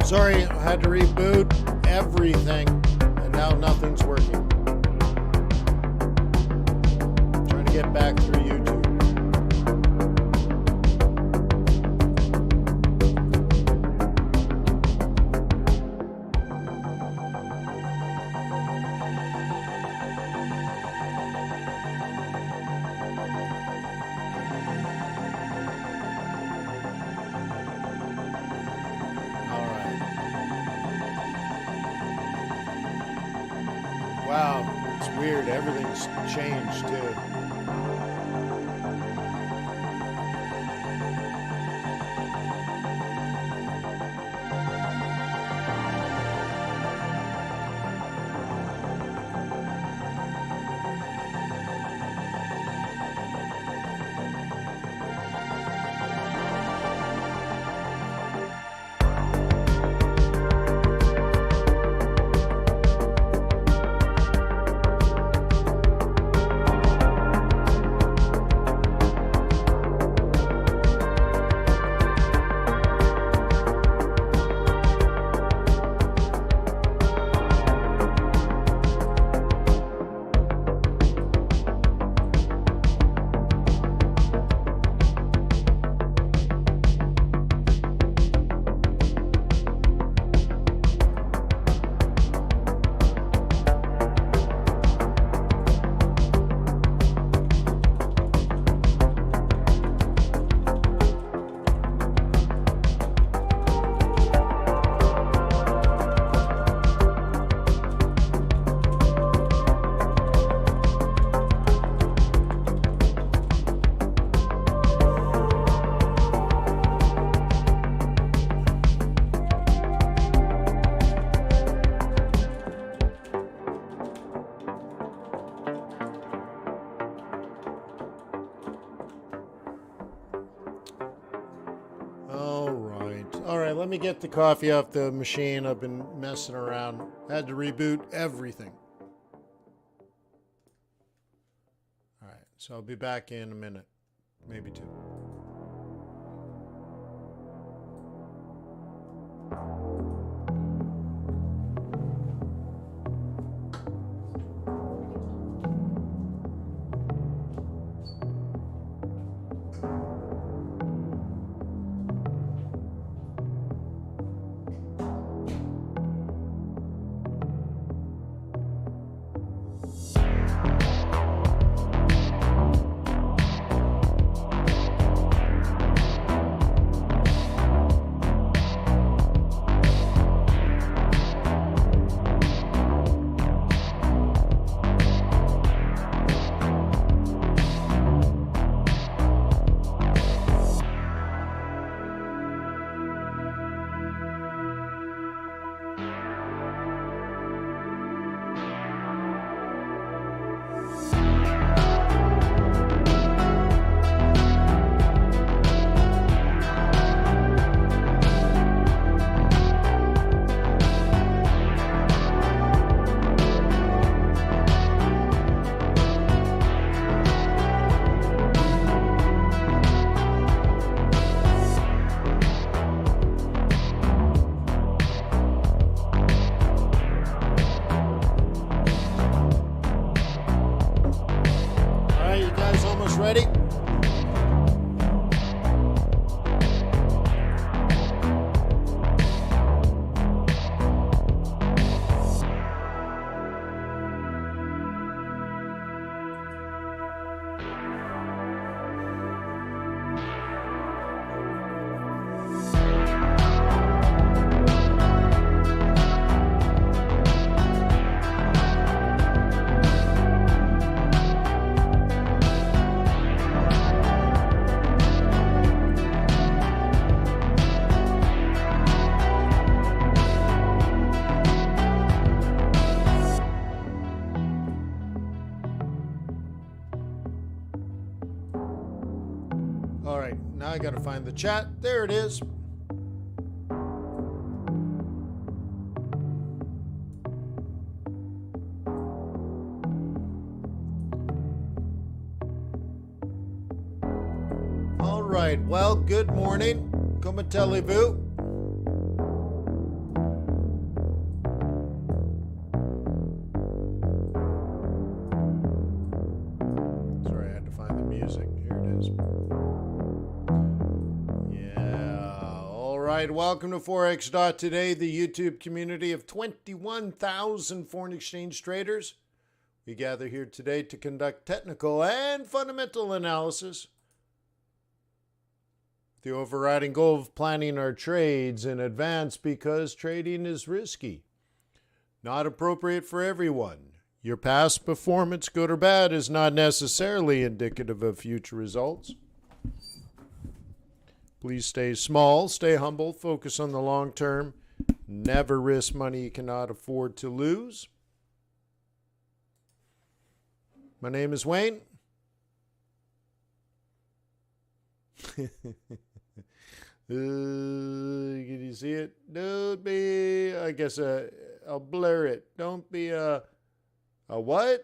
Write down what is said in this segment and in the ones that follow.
Sorry, I had to reboot everything, and now nothing's working. Trying to get back through YouTube. Wow, it's weird. Everything's changed too. All right, let me get the coffee off the machine. I've been messing around. Had to reboot everything. All right, so I'll be back in a minute, maybe two. Ready? All right, now I got to find the chat. There it is. All right, well, good morning. Comment allez-vous? right, welcome to Forex.Today, the YouTube community of 21,000 foreign exchange traders. We gather here today to conduct technical and fundamental analysis. The overriding goal of planning our trades in advance because trading is risky, not appropriate for everyone. Your past performance, good or bad, is not necessarily indicative of future results. Please stay small, stay humble, focus on the long term. Never risk money you cannot afford to lose. My name is Wayne. Can you see it? Don't be, I guess I'll blur it. Don't be a what?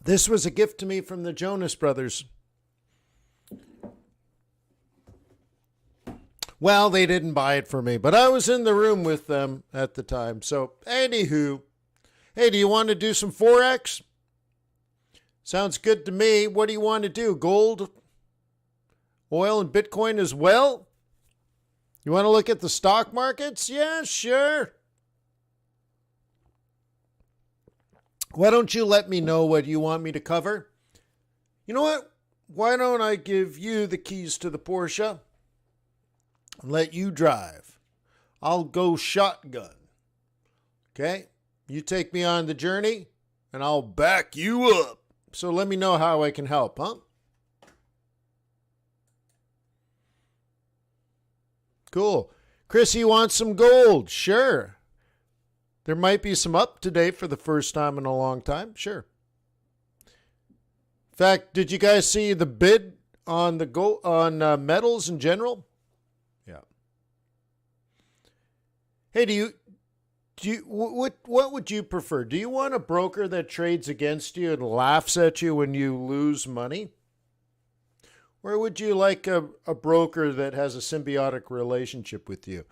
This was a gift to me from the Jonas Brothers. Well, they didn't buy it for me, but I was in the room with them at the time. So, anywho, hey, do you want to do some Forex? Sounds good to me. What do you want to do? Gold, oil, and Bitcoin as well? You want to look at the stock markets? Yeah, sure. Why don't you let me know what you want me to cover? You know what? Why don't I give you the keys to the Porsche and let you drive? I'll go shotgun. Okay? You take me on the journey and I'll back you up. So let me know how I can help, huh? Cool. Chris, you want some gold? Sure. There might be some up today for the first time in a long time. Sure. In fact, did you guys see the bid on the gold on metals in general? Yeah. Hey, do you what would you prefer? Do you want a broker that trades against you and laughs at you when you lose money? Or would you like a broker that has a symbiotic relationship with you,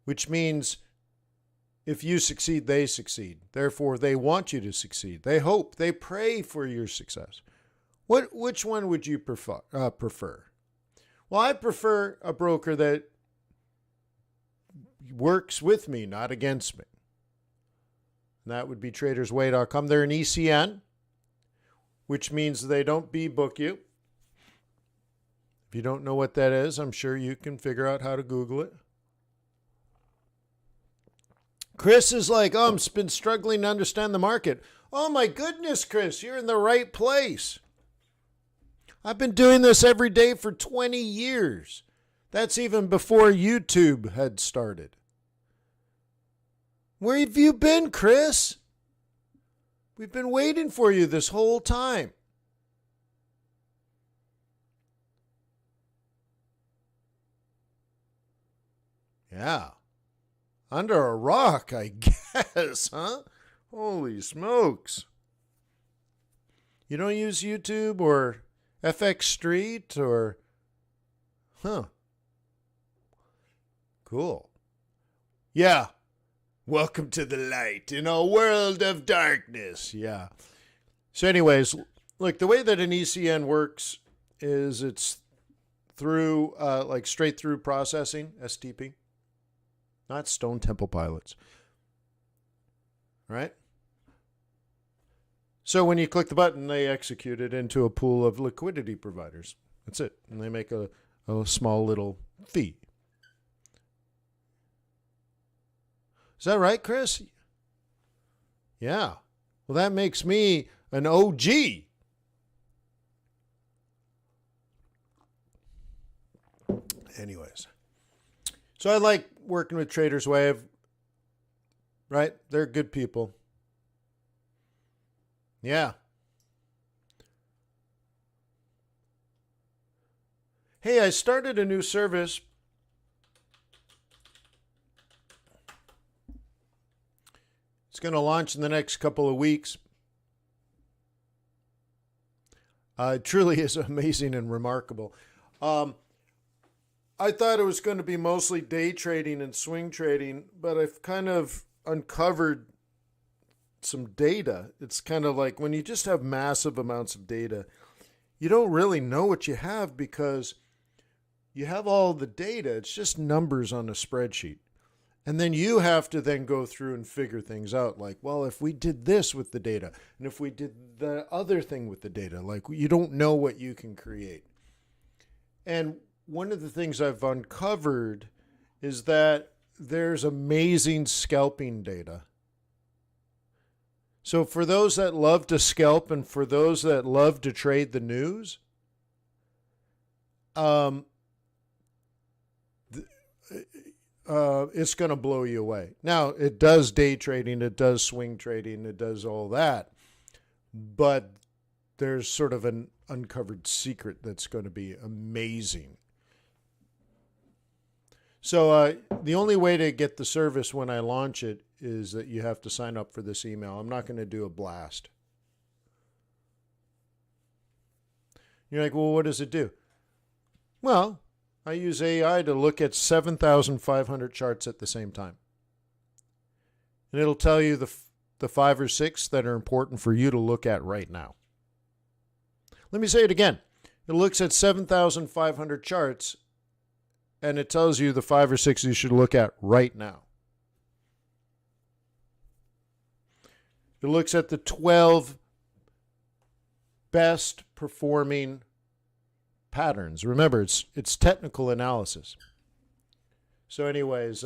which means if you succeed, they succeed. Therefore, they want you to succeed. They hope, they pray for your success. Which one would you prefer? Well, I prefer a broker that works with me, not against me. And that would be TradersWay.com. They're an ECN, which means they don't B-book you. If you don't know what that is, I'm sure you can figure out how to Google it. Chris is like, oh, I've been struggling to understand the market. Oh my goodness, Chris, you're in the right place. I've been doing this every day for 20 years. That's even before YouTube had started. Where have you been, Chris? We've been waiting for you this whole time. Yeah. Under a rock, I guess, huh? Holy smokes. You don't use YouTube or FX Street or... Huh. Cool. Yeah. Welcome to the light in a world of darkness. Yeah. So anyways, look, the way that an ECN works is it's through, like straight through processing, STP. Not Stone Temple Pilots. Right? So when you click the button, they execute it into a pool of liquidity providers. That's it. And they make a small little fee. Is that right, Chris? Yeah. Well, that makes me an OG. Anyways. So I like working with Traders Wave, right? They're good people. Yeah. Hey, I started a new service. It's going to launch in the next couple of weeks. It truly is amazing and remarkable. I thought it was going to be mostly day trading and swing trading, but I've kind of uncovered some data. It's kind of like when you just have massive amounts of data, you don't really know what you have because you have all the data. It's just numbers on a spreadsheet. And then you have to then go through and figure things out like, well, if we did this with the data and if we did the other thing with the data, like you don't know what you can create. And one of the things I've uncovered is that there's amazing scalping data. So for those that love to scalp and for those that love to trade the news, it's going to blow you away. Now, it does day trading, it does swing trading, it does all that. But there's sort of an uncovered secret that's going to be amazing. So the only way to get the service when I launch it is that you have to sign up for this email. I'm not going to do a blast. You're like, well, what does it do? Well, I use AI to look at 7,500 charts at the same time. And it'll tell you the 5 or 6 that are important for you to look at right now. Let me say it again. It looks at 7,500 charts and it tells you the 5 or 6 you should look at right now. It looks at the 12 best performing patterns. Remember, it's technical analysis. So anyways,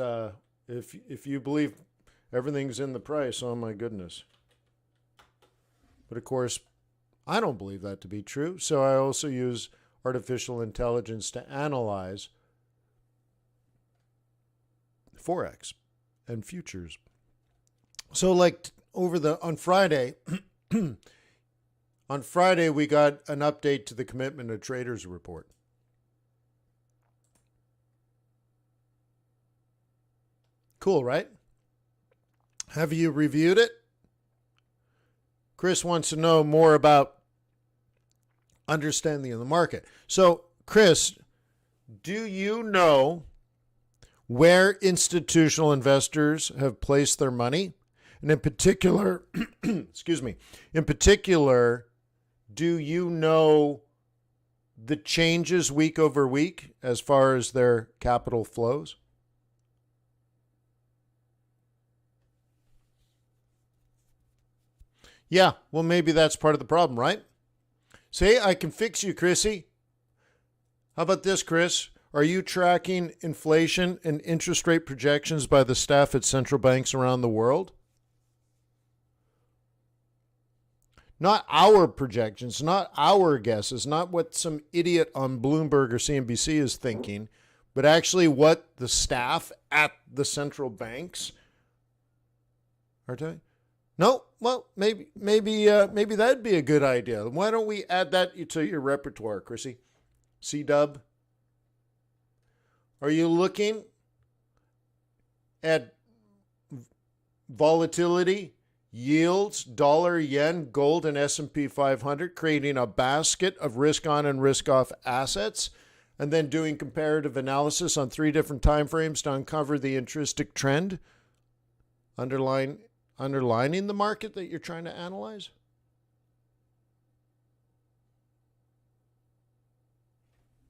if you believe everything's in the price, oh my goodness. But of course, I don't believe that to be true. So I also use artificial intelligence to analyze Forex and futures. So like on Friday, on Friday, we got an update to the commitment of traders report. Cool, right? Have you reviewed it? Chris wants to know more about understanding the market. So, Chris, do you know where institutional investors have placed their money? And in particular, excuse me, in particular, do you know the changes week over week as far as their capital flows? Yeah, well, maybe that's part of the problem, right? Say, I can fix you, Chrissy. How about this, Chris? Are you tracking inflation and interest rate projections by the staff at central banks around the world? Not our projections, not our guesses, not what some idiot on Bloomberg or CNBC is thinking, but actually what the staff at the central banks are telling. No, well, maybe that'd be a good idea. Why don't we add that to your repertoire, Chrissy? C-Dub? Are you looking at volatility, yields, dollar, yen, gold, and S&P 500, creating a basket of risk-on and risk-off assets, and then doing comparative analysis on 3 different time frames to uncover the intrinsic trend underlining the market that you're trying to analyze?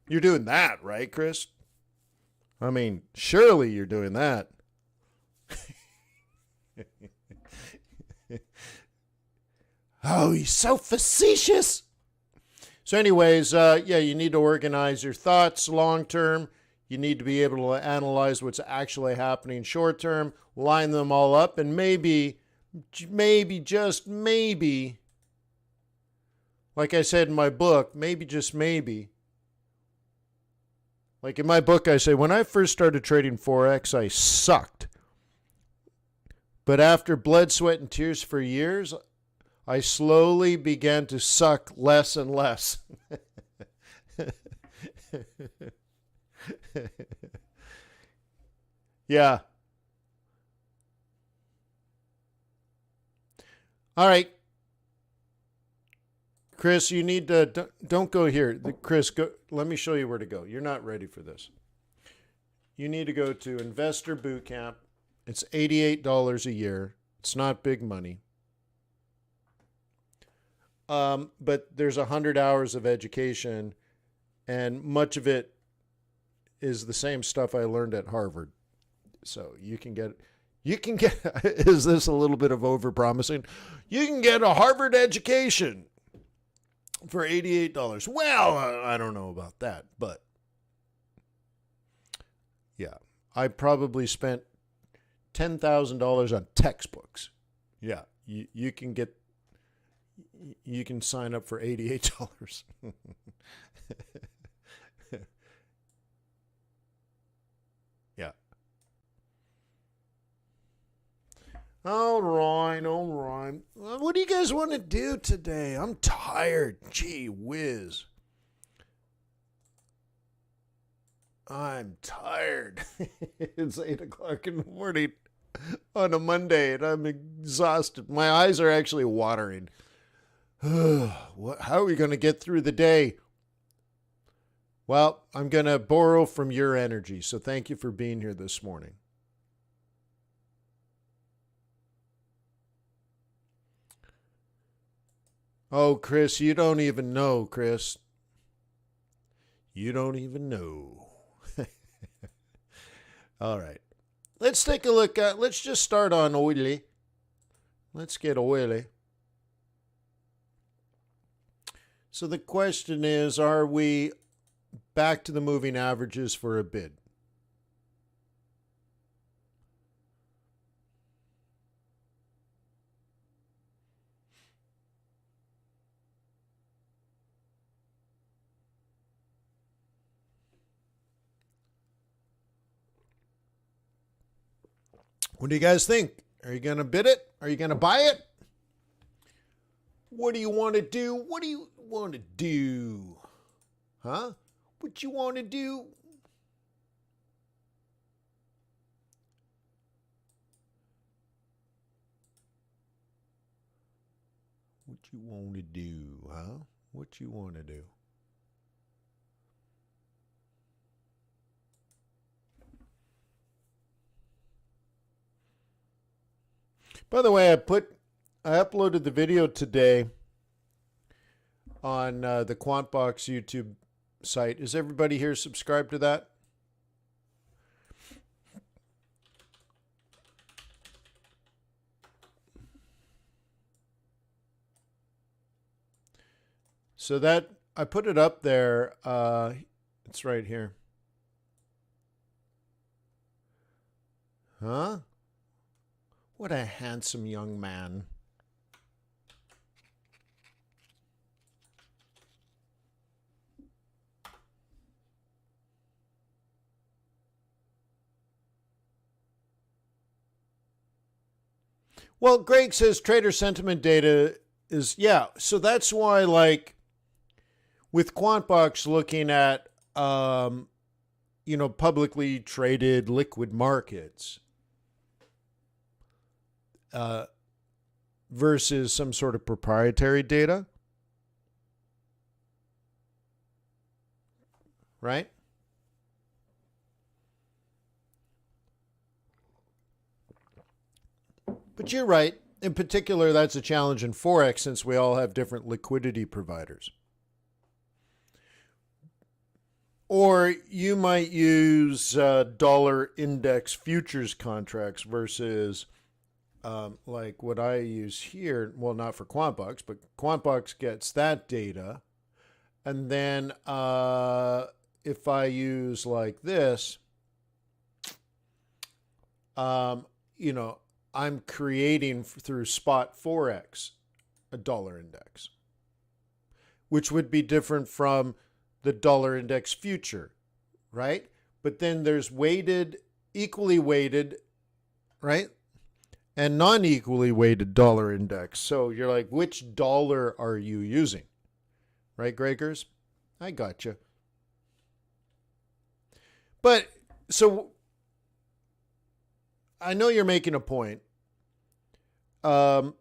You're doing that, right, Chris? I mean, surely you're doing that. Oh, he's so facetious. So anyways, you need to organize your thoughts long term. You need to be able to analyze what's actually happening short term, line them all up, and maybe, just maybe, like I said in my book, maybe, just maybe. Like in my book, I say, when I first started trading Forex, I sucked. But after blood, sweat, and tears for years, I slowly began to suck less and less. Yeah. All right. Chris, you need to, don't go here. Chris, go. Let me show you where to go. You're not ready for this. You need to go to Investor Bootcamp. It's $88 a year. It's not big money. But there's 100 hours of education, and much of it is the same stuff I learned at Harvard. So you can get, is this a little bit of overpromising? You can get a Harvard education for $88. Well, I don't know about that, but yeah, I probably spent $10,000 on textbooks. Yeah, you can sign up for $88. Yeah. All right, all right. Well, what do you guys want to do today? I'm tired. Gee whiz. I'm tired. It's 8 o'clock in the morning on a Monday, and I'm exhausted. My eyes are actually watering. How are we going to get through the day? Well, I'm going to borrow from your energy, so thank you for being here this morning. Oh, Chris, you don't even know, Chris. You don't even know. All right. Let's take a look at, let's just start on oily. Let's get oily. So the question is, are we back to the moving averages for a bid? What do you guys think? Are you going to bid it? Are you going to buy it? What do you want to do? What do you want to do? Huh? What you want to do? What you want to do, huh? What you want to do? By the way, I uploaded the video today on the QuantBox YouTube site. Is everybody here subscribed to that? So that I put it up there. It's right here. Huh? What a handsome young man. Well, Greg says trader sentiment data is, yeah. So that's why, like, with QuantBox looking at, publicly traded liquid markets, versus some sort of proprietary data, right? But you're right. In particular, that's a challenge in Forex since we all have different liquidity providers. Or you might use dollar index futures contracts versus like what I use here. Well, not for QuantBox, but QuantBox gets that data. And then if I use like this, I'm creating through Spot Forex a dollar index, which would be different from the dollar index future, right? But then there's weighted, equally weighted, right? And non-equally weighted dollar index. So you're like, which dollar are you using? Right, Gregers? I got you. But so I know you're making a point. But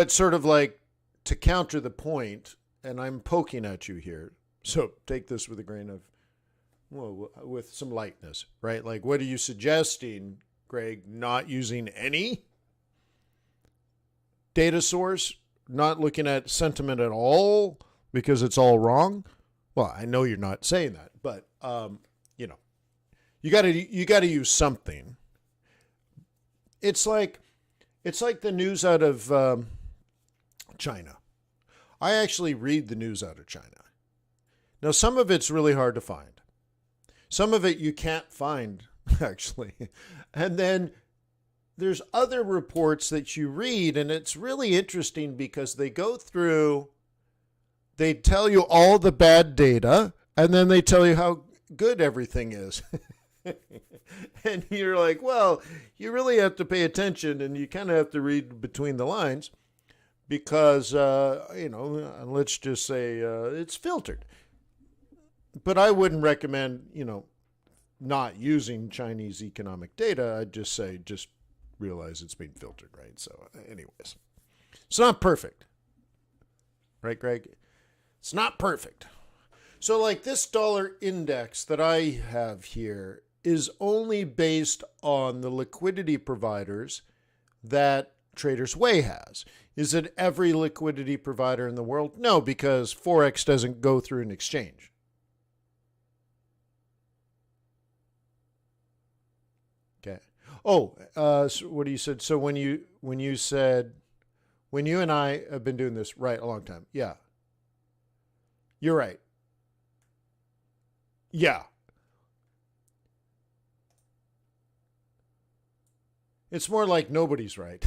sort of like to counter the point, and I'm poking at you here. So take this with a grain of, well, with some lightness, right? Like, what are you suggesting, Greg? Not using any data source not looking at sentiment at all because it's all wrong. Well, I know you're not saying that, but you know, you got to use something. It's like the news out of China. I actually read the news out of China. Now, some of it's really hard to find. Some of it you can't find, actually. And then there's other reports that you read, and it's really interesting because they go through, they tell you all the bad data, and then they tell you how good everything is. And you're like, well, you really have to pay attention, and you kind of have to read between the lines because, let's just say it's filtered. But I wouldn't recommend, not using Chinese economic data. I'd just say, just realize it's being filtered, right? So anyways, it's not perfect. Right, Greg? It's not perfect. So like this dollar index that I have here is only based on the liquidity providers that Traders Way has. Is it every liquidity provider in the world? No, because Forex doesn't go through an exchange. Okay. Oh, so what you said. So when you and I have been doing this right a long time. Yeah. You're right. Yeah. It's more like nobody's right.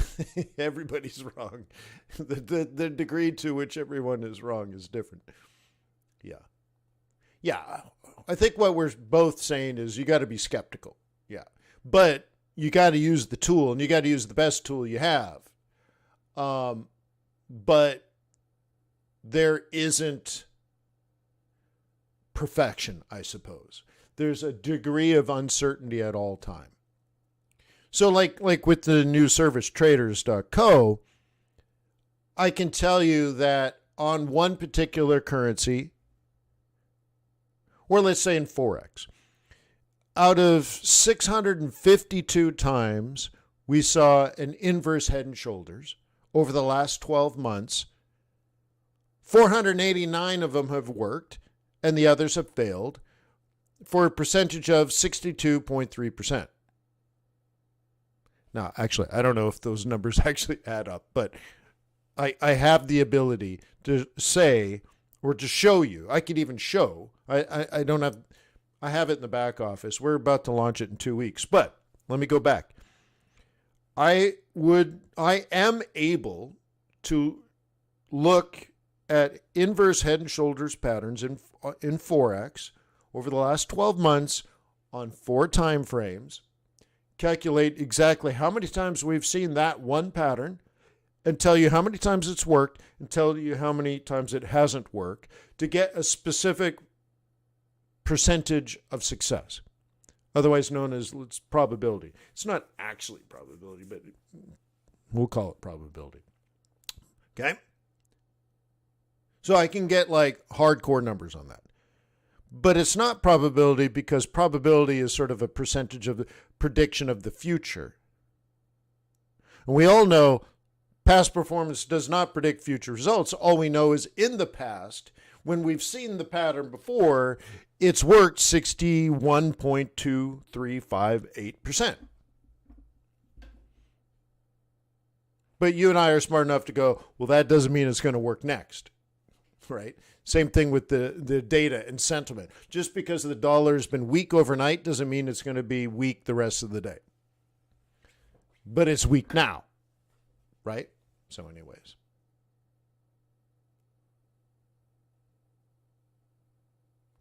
Everybody's wrong. The degree to which everyone is wrong is different. Yeah. Yeah. I think what we're both saying is you got to be skeptical. Yeah. But you got to use the tool, and you got to use the best tool you have. But there isn't perfection, I suppose. There's a degree of uncertainty at all time. So like with the new service traders.co, I can tell you that on one particular currency, or let's say in Forex, out of 652 times we saw an inverse head and shoulders over the last 12 months, 489 of them have worked and the others have failed for a percentage of 62.3%. Now, actually, I don't know if those numbers actually add up, but I have the ability to say or to show you. I could even show. I don't have. I have it in the back office. We're about to launch it in 2 weeks, but let me go back. I am able to look at inverse head and shoulders patterns in Forex over the last 12 months on 4 time frames, calculate exactly how many times we've seen that one pattern, and tell you how many times it's worked, and tell you how many times it hasn't worked, to get a specific percentage of success, otherwise known as probability. It's not actually probability, but we'll call it probability. Okay? So I can get like hardcore numbers on that. But it's not probability because probability is sort of a percentage of the prediction of the future. And we all know past performance does not predict future results. All we know is in the past, when we've seen the pattern before, it's worked 61.2358%. But you and I are smart enough to go, well, that doesn't mean it's going to work next, right? Same thing with the data and sentiment. Just because the dollar has been weak overnight doesn't mean it's going to be weak the rest of the day. But it's weak now, right? So anyways.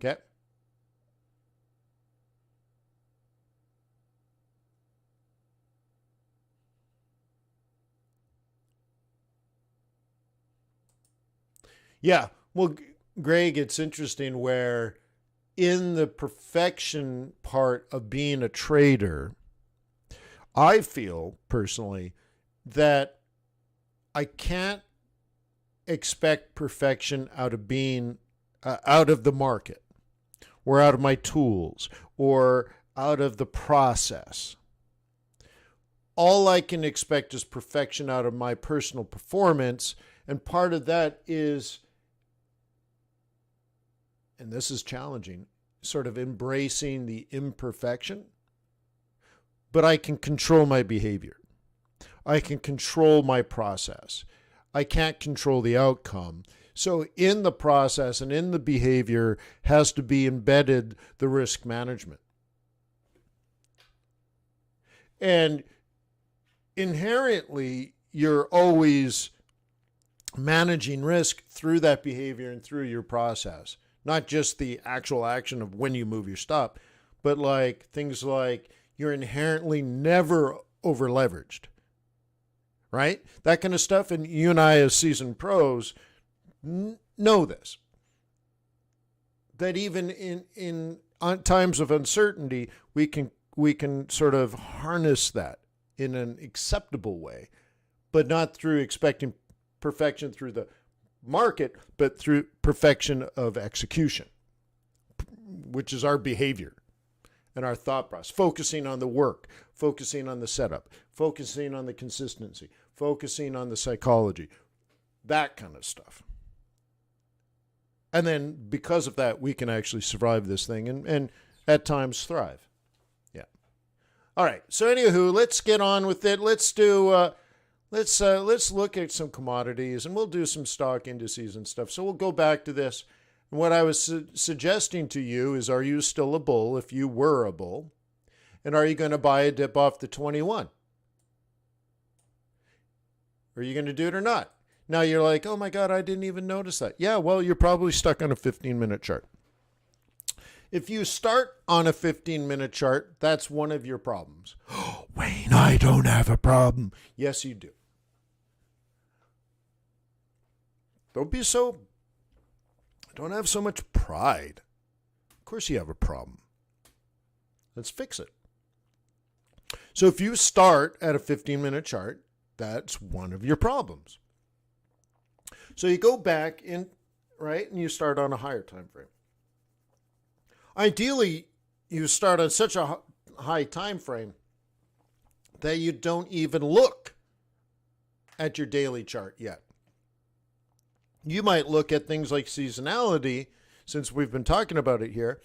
Okay. Yeah. Well, Greg, it's interesting where in the perfection part of being a trader, I feel personally that I can't expect perfection out of being out of the market or out of my tools or out of the process. All I can expect is perfection out of my personal performance. And part of that is, and this is challenging, sort of embracing the imperfection. But I can control my behavior. I can control my process. I can't control the outcome. So in the process and in the behavior has to be embedded the risk management. And inherently, you're always managing risk through that behavior and through your process. Not just the actual action of when you move your stop, but like things like you're inherently never over leveraged, right? That kind of stuff. And you and I as seasoned pros know this, that even in times of uncertainty, we can sort of harness that in an acceptable way, but not through expecting perfection through the market, but through perfection of execution, which is our behavior and our thought process, focusing on the work, focusing on the setup, focusing on the consistency, focusing on the psychology, that kind of stuff. And then because of that, we can actually survive this thing and at times thrive. Yeah. All right. So anywho, let's get on with it. Let's do, let's look at some commodities, and we'll do some stock indices and stuff. So we'll go back to this. And what I was suggesting to you is, are you still a bull if you were a bull? And are you going to buy a dip off the 21? Are you going to do it or not? Now you're like, oh my God, I didn't even notice that. Yeah, well, you're probably stuck on a 15-minute chart. If you start on a 15-minute chart, that's one of your problems. Oh, Wayne, I don't have a problem. Yes, you do. Don't have so much pride. Of course you have a problem. Let's fix it. So if you start at a 15-minute chart, that's one of your problems. So you go back in, right, and you start on a higher time frame. Ideally, you start on such a high time frame that you don't even look at your daily chart yet. You might look at things like seasonality, since we've been talking about it here.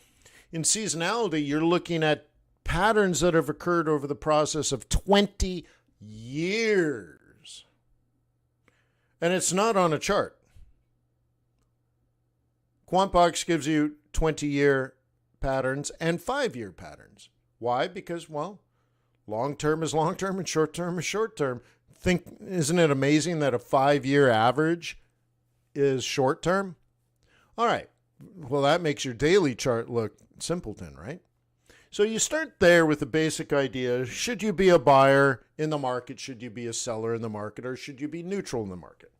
In seasonality, you're looking at patterns that have occurred over the process of 20 years. And it's not on a chart. QuantBox gives you 20-year patterns and 5-year patterns. Why? Because, well, long-term is long-term and short-term is short-term. Isn't it amazing that a 5-year average is short-term? All right. Well, that makes your daily chart look simpleton, right? So you start there with the basic idea. Should you be a buyer in the market? Should you be a seller in the market? Or should you be neutral in the market?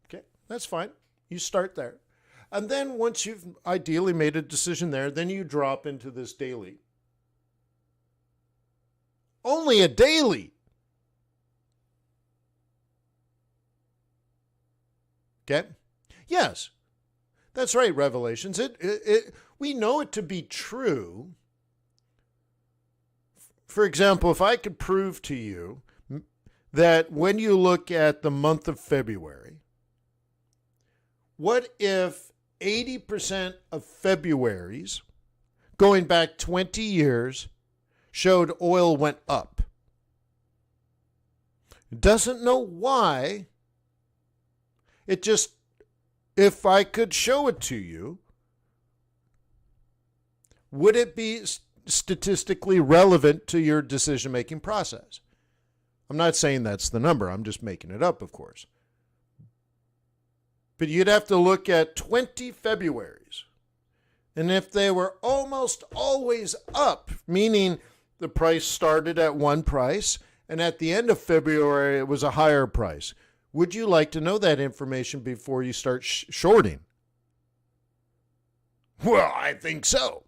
Okay, that's fine. You start there. And then once you've ideally made a decision there, then you drop into this daily. Only a daily. Okay? Yes. That's right, Revelations. We know it to be true. For example, if I could prove to you that when you look at the month of February, what if 80% of Februaries going back 20 years showed oil went up? It doesn't know why. It just, if I could show it to you, would it be statistically relevant to your decision-making process? I'm not saying that's the number. I'm just making it up, of course. But you'd have to look at 20 Februaries. And if they were almost always up, meaning the price started at one price, and at the end of February it was a higher price, would you like to know that information before you start shorting? Well, I think so.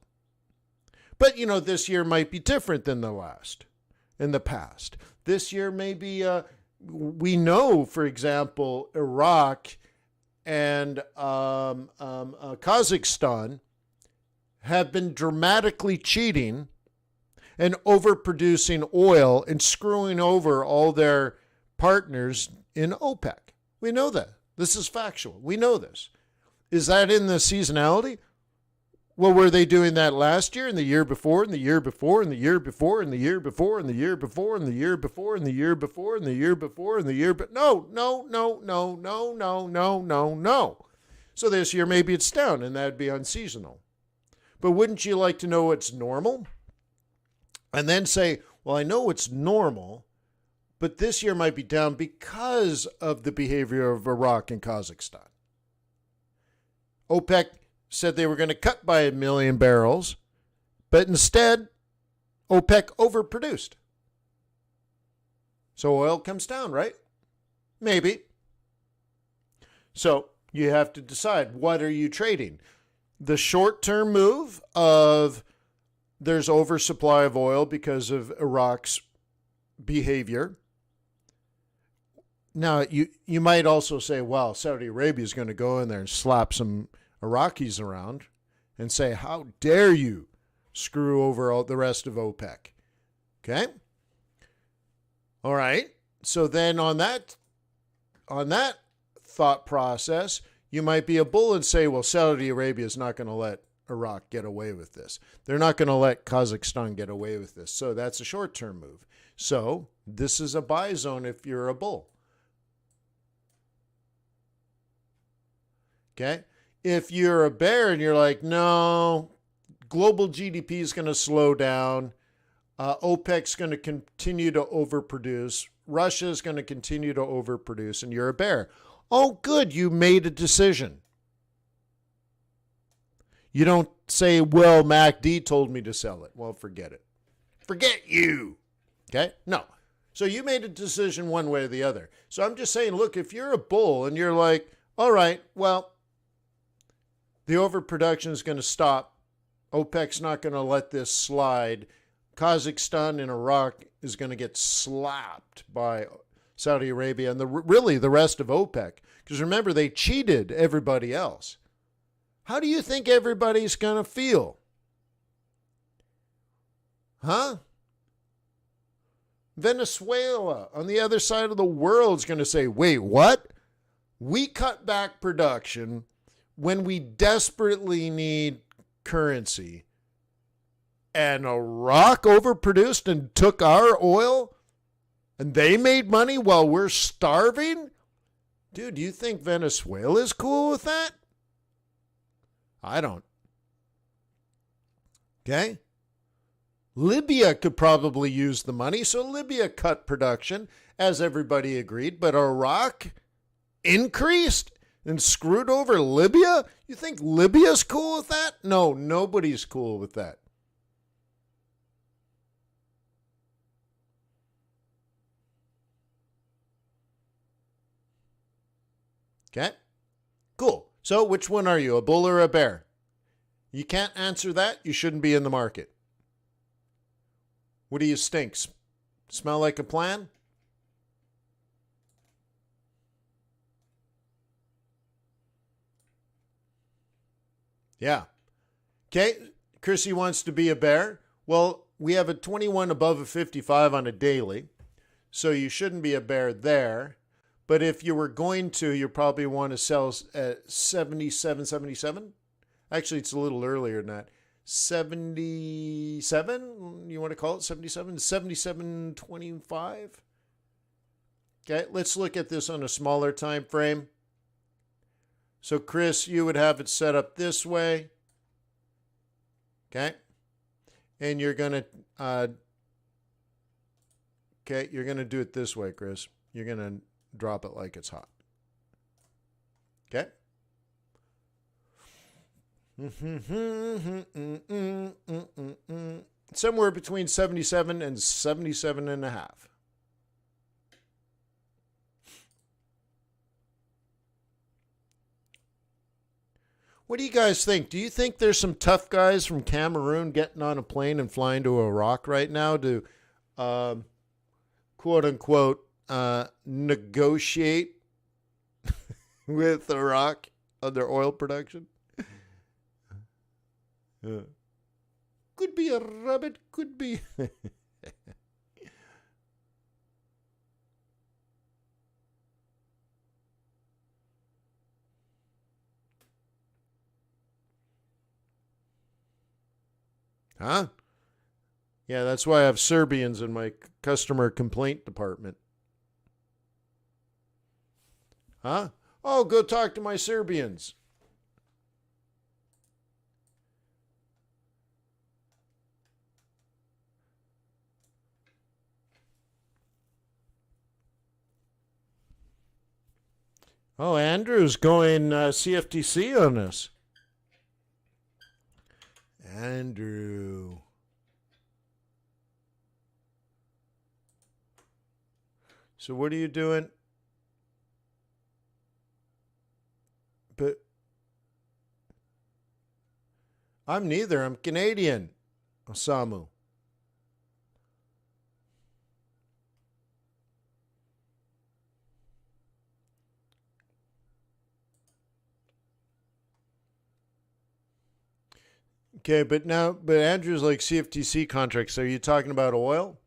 But, this year might be different than in the past. This year maybe, we know, for example, Iraq and Kazakhstan have been dramatically cheating and overproducing oil and screwing over all their partners in OPEC, We know that. This is factual. We know this. Is that in the seasonality? Well, were they doing that last year and the year before and the year before and the year before and the year before and the year before and the year before and the year before and the year before and the year but no. So this year maybe it's down and that'd be unseasonal. But wouldn't you like to know what's normal? And then say, well, I know it's normal, but this year might be down because of the behavior of Iraq and Kazakhstan. OPEC said they were going to cut by 1 million barrels, but instead, OPEC overproduced. So oil comes down, right? Maybe. So you have to decide, what are you trading? The short-term move of there's oversupply of oil because of Iraq's behavior. Now, you might also say, well, Saudi Arabia is going to go in there and slap some Iraqis around and say, how dare you screw over all the rest of OPEC? Okay? All right. So then on that thought process, you might be a bull and say, well, Saudi Arabia is not going to let Iraq get away with this. They're not going to let Kazakhstan get away with this. So that's a short-term move. So this is a buy zone if you're a bull. Okay? If you're a bear and you're like, no, global GDP is going to slow down. OPEC's going to continue to overproduce. Russia's going to continue to overproduce, and you're a bear. Oh, good, you made a decision. You don't say, well, MACD told me to sell it. Well, forget it. Forget you. Okay? No. So you made a decision one way or the other. So I'm just saying, look, if you're a bull and you're like, all right, well, the overproduction is going to stop. OPEC's not going to let this slide. Kazakhstan and Iraq is going to get slapped by Saudi Arabia and really the rest of OPEC. Because remember, they cheated everybody else. How do you think everybody's going to feel? Huh? Venezuela on the other side of the world is going to say, wait, what? We cut back production when we desperately need currency. And Iraq overproduced and took our oil? And they made money while we're starving? Dude, do you think Venezuela is cool with that? I don't. Okay? Libya could probably use the money, so Libya cut production, as everybody agreed, but Iraq increased and screwed over Libya? You think Libya's cool with that? No, nobody's cool with that. Okay? Cool. So which one are you, a bull or a bear? You can't answer that, you shouldn't be in the market. What do you stink? Smell like a plan? Yeah. Okay, Chrissy wants to be a bear. Well, we have a 21 above a 55 on a daily, so you shouldn't be a bear there. But if you were going to, you probably want to sell at 77. Actually, it's a little earlier than that. 77? You want to call it 77? 77.25? Okay, let's look at this on a smaller time frame. So, Chris, you would have it set up this way. Okay? And you're going to you're going to do it this way, Chris. You're going to drop it like it's hot. Okay? Somewhere between 77 and 77 and a half. What do you guys think? Do you think there's some tough guys from Cameroon getting on a plane and flying to Iraq right now to, quote unquote, negotiate with Iraq on their oil production? Could be a rabbit, could be. Huh? Yeah, that's why I have Serbians in my customer complaint department. Huh? Oh, go talk to my Serbians. Oh, Andrew's going CFTC on us. Andrew. So what are you doing? But I'm neither. I'm Canadian. Osamu. Okay, but Andrew's like CFTC contracts. Are you talking about oil?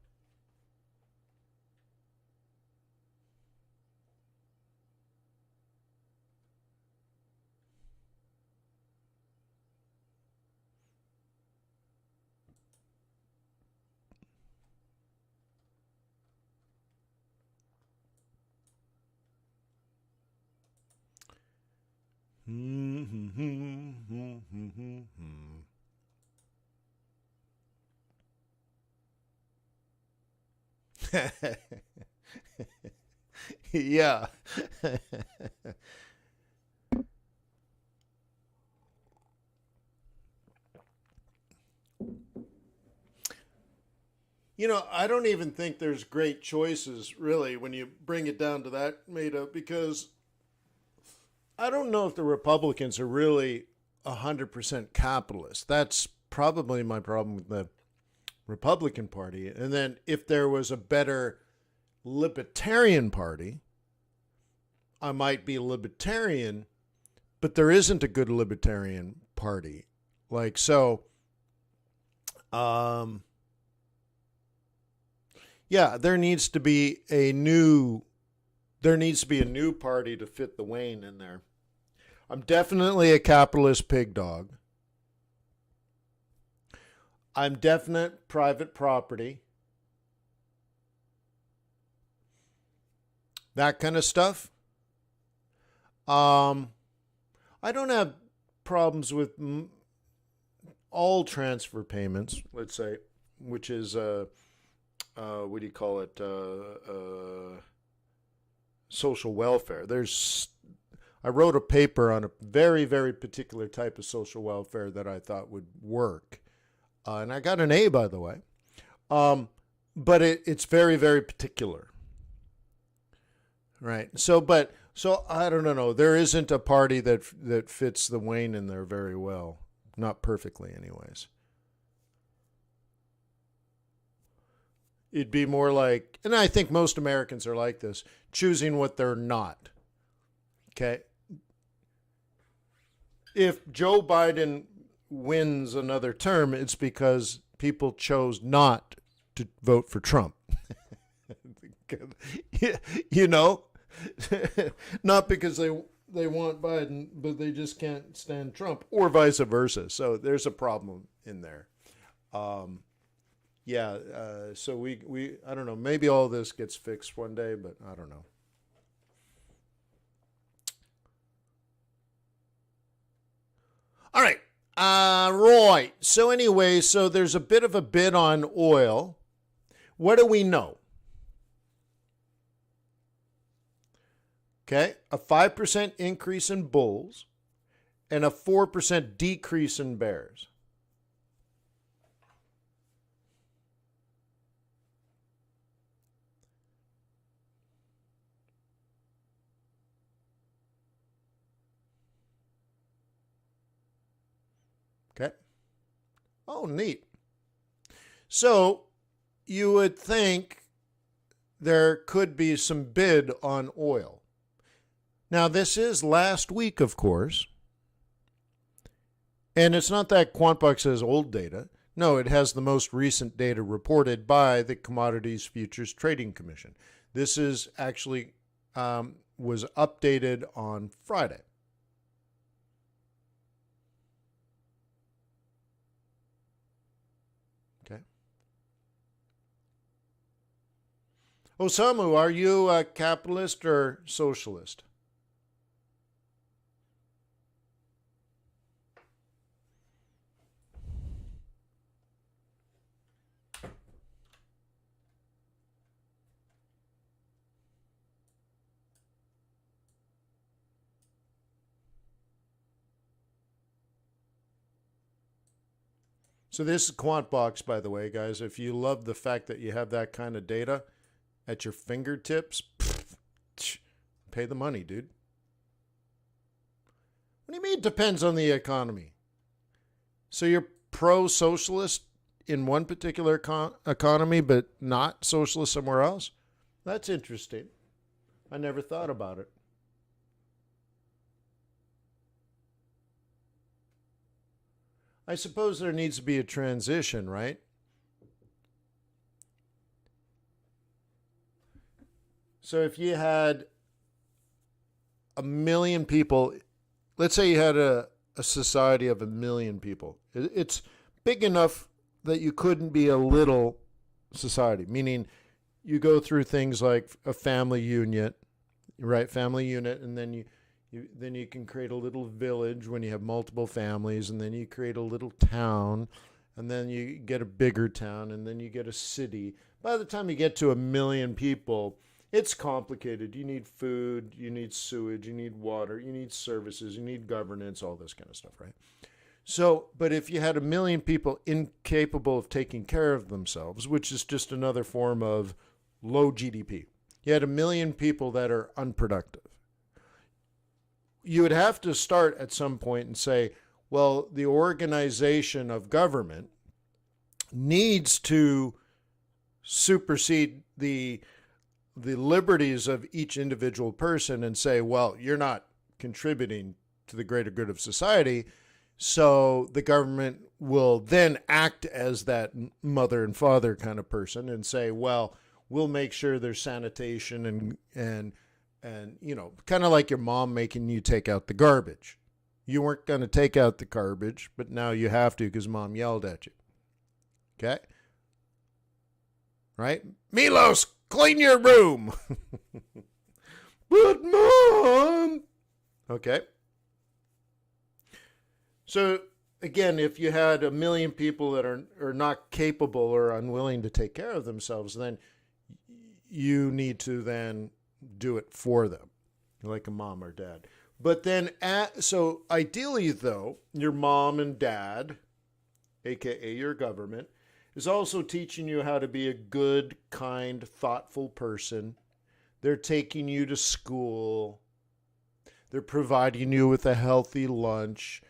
Yeah. I don't even think there's great choices really when you bring it down to that, Meta, because I don't know if the Republicans are really 100% capitalist. That's probably my problem with the Republican Party. And then if there was a better Libertarian Party, I might be libertarian, but there isn't a good Libertarian Party. Like, so, um, yeah, there needs to be a new party to fit the Wayne in there. I'm definitely a capitalist pig dog. I'm definite private property. That kind of stuff. Um, I don't have problems with all transfer payments, let's say, which is what do you call it? Social welfare. I wrote a paper on a very, very particular type of social welfare that I thought would work. And I got an A, by the way. But it's very, very particular. Right. So I don't know. There isn't a party that fits the Wayne in there very well. Not perfectly, anyways. It'd be more like, and I think most Americans are like this, choosing what they're not. Okay. If Joe Biden wins another term, it's because people chose not to vote for Trump. you know, not because they want Biden, but they just can't stand Trump, or vice versa. So there's a problem in there. Yeah. So we I don't know. Maybe all this gets fixed one day, but I don't know. All right. Right. So anyway, so there's a bit of a bid on oil. What do we know? Okay, a 5% increase in bulls and a 4% decrease in bears. Okay. Oh, neat. So you would think there could be some bid on oil. Now, this is last week, of course. And it's not that QuantBox has old data. No, it has the most recent data reported by the Commodities Futures Trading Commission. This is actually was updated on Friday. Okay. Osamu, are you a capitalist or socialist? So this is QuantBox, by the way, guys. If you love the fact that you have that kind of data at your fingertips, pay the money, dude. What do you mean it depends on the economy? So you're pro-socialist in one particular economy, but not socialist somewhere else? That's interesting. I never thought about it. I suppose there needs to be a transition, right? So if you had a million people, let's say you had a society of a million people, it's big enough that you couldn't be a little society, meaning you go through things like a family unit, right? Family unit, and then you can create a little village when you have multiple families, and then you create a little town, and then you get a bigger town, and then you get a city. By the time you get to a million people, it's complicated. You need food, you need sewage, you need water, you need services, you need governance, all this kind of stuff, right? So, but if you had a million people incapable of taking care of themselves, which is just another form of low GDP, you had a million people that are unproductive. You would have to start at some point and say, well, the organization of government needs to supersede the liberties of each individual person and say, well, you're not contributing to the greater good of society, so the government will then act as that mother and father kind of person and say, well, we'll make sure there's sanitation and you know, kind of like your mom making you take out the garbage. You weren't going to take out the garbage, but now you have to because mom yelled at you. Okay? Right? Milos, clean your room. But mom. Okay. So again, if you had a million people that are not capable or unwilling to take care of themselves, then you need to then do it for them, like a mom or dad. But then, so ideally, though, your mom and dad, aka your government, is also teaching you how to be a good, kind, thoughtful person. They're taking you to school. They're providing you with a healthy lunch.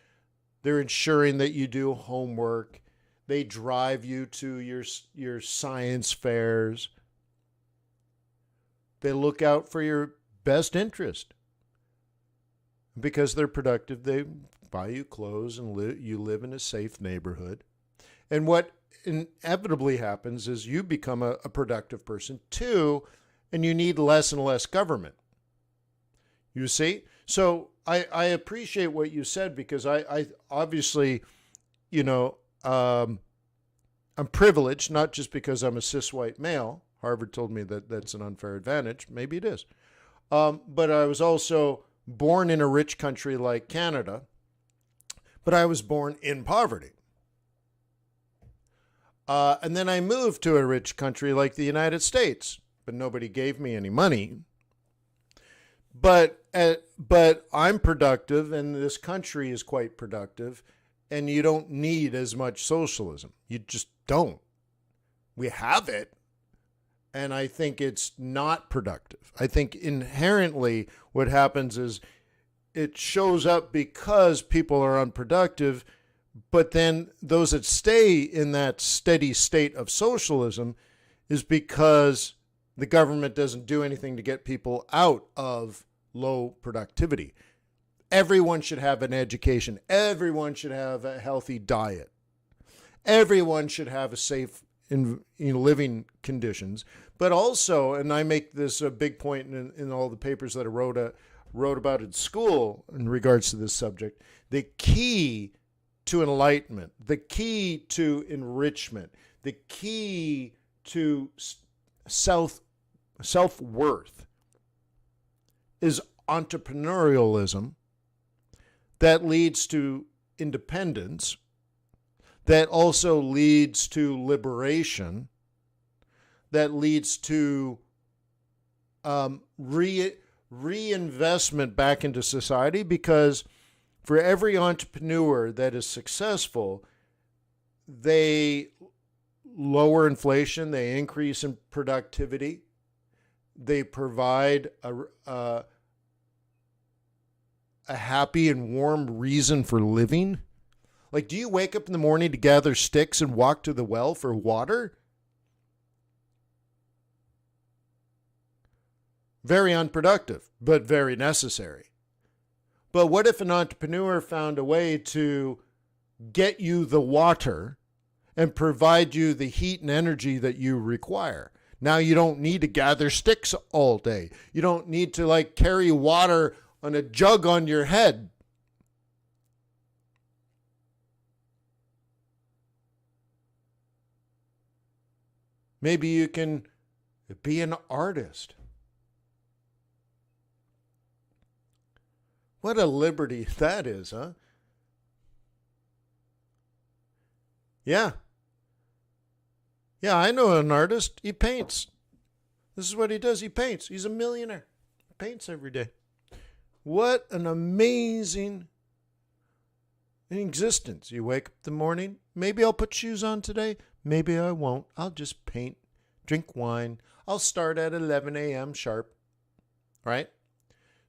They're ensuring that you do homework. They drive you to your science fairs. They look out for your best interest. Because they're productive, they buy you clothes and you live in a safe neighborhood. And what inevitably happens is you become a productive person too, and you need less and less government. You see? So I appreciate what you said because I obviously, you know, I'm privileged, not just because I'm a cis white male. Harvard told me that that's an unfair advantage. Maybe it is. But I was also born in a rich country like Canada, but I was born in poverty. And then I moved to a rich country like the United States, but nobody gave me any money. But I'm productive, and this country is quite productive, and you don't need as much socialism. You just don't. We have it. And I think it's not productive. I think inherently what happens is it shows up because people are unproductive, but then those that stay in that steady state of socialism is because the government doesn't do anything to get people out of low productivity. Everyone should have an education. Everyone should have a healthy diet. Everyone should have a safe in living conditions, but also, and I make this a big point in all the papers that I wrote about in school in regards to this subject, the key to enlightenment, the key to enrichment, the key to self-worth is entrepreneurialism that leads to independence, that also leads to liberation, that leads to reinvestment back into society, because for every entrepreneur that is successful, they lower inflation, they increase in productivity, they provide a happy and warm reason for living. Like, do you wake up in the morning to gather sticks and walk to the well for water? Very unproductive, but very necessary. But what if an entrepreneur found a way to get you the water and provide you the heat and energy that you require? Now you don't need to gather sticks all day. You don't need to carry water on a jug on your head. Maybe you can be an artist. What a liberty that is, huh? Yeah. Yeah, I know an artist. He paints. This is what he does. He paints. He's a millionaire. He paints every day. What an amazing existence. You wake up in the morning. Maybe I'll put shoes on today. Maybe I won't. I'll just paint, drink wine. I'll start at 11 a.m. sharp. Right?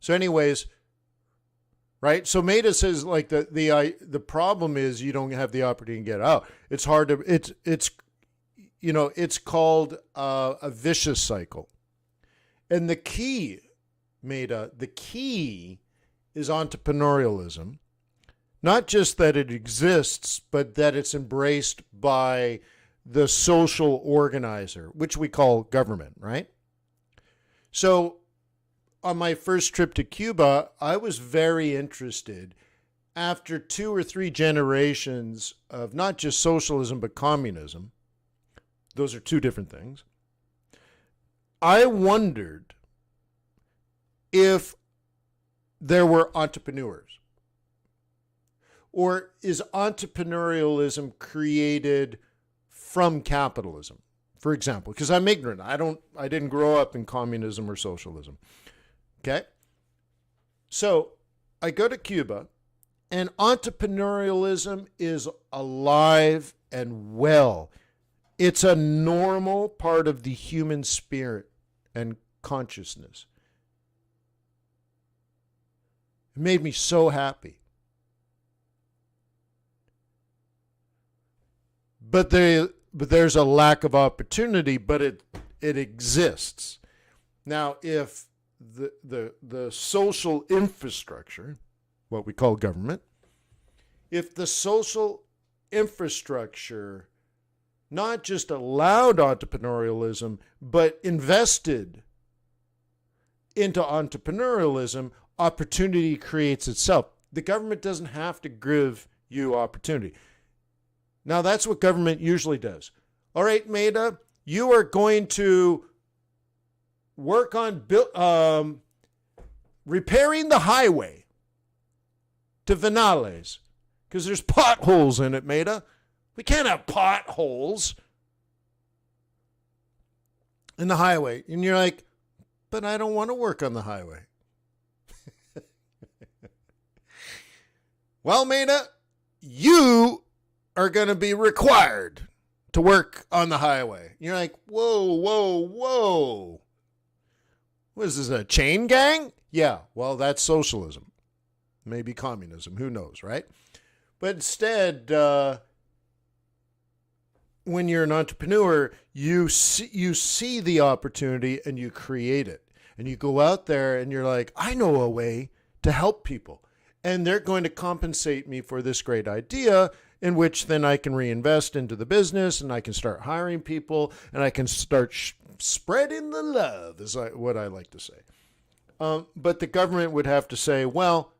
So anyways, right? So Maida says the problem is you don't have the opportunity to get out. It's hard to, it's called a vicious cycle. And the key, Maida, the key is entrepreneurialism. Not just that it exists, but that it's embraced by the social organizer, which we call government, right? So on my first trip to Cuba, I was very interested, after 2 or 3 generations of not just socialism, but communism. Those are 2 different things. I wondered if there were entrepreneurs. Or is entrepreneurialism created from capitalism? For example, because I'm ignorant. I didn't grow up in communism or socialism. Okay? So I go to Cuba, and entrepreneurialism is alive and well. It's a normal part of the human spirit and consciousness. It made me so happy. But there's a lack of opportunity, but it exists. Now, if the social infrastructure, what we call government, if the social infrastructure not just allowed entrepreneurialism, but invested into entrepreneurialism, opportunity creates itself. The government doesn't have to give you opportunity. Now, that's what government usually does. All right, Maida, you are going to work on repairing the highway to Vinales, because there's potholes in it, Maida. We can't have potholes in the highway. And you're like, but I don't want to work on the highway. Well, Maida, you are going to be required to work on the highway. You're like, whoa, whoa, whoa. What is this, a chain gang? Yeah, well, that's socialism. Maybe communism. Who knows, right? But instead, when you're an entrepreneur, you see the opportunity and you create it. And you go out there and you're like, I know a way to help people. And they're going to compensate me for this great idea, in which then I can reinvest into the business and I can start hiring people and I can start spreading the love, is what I like to say. But the government would have to say, well,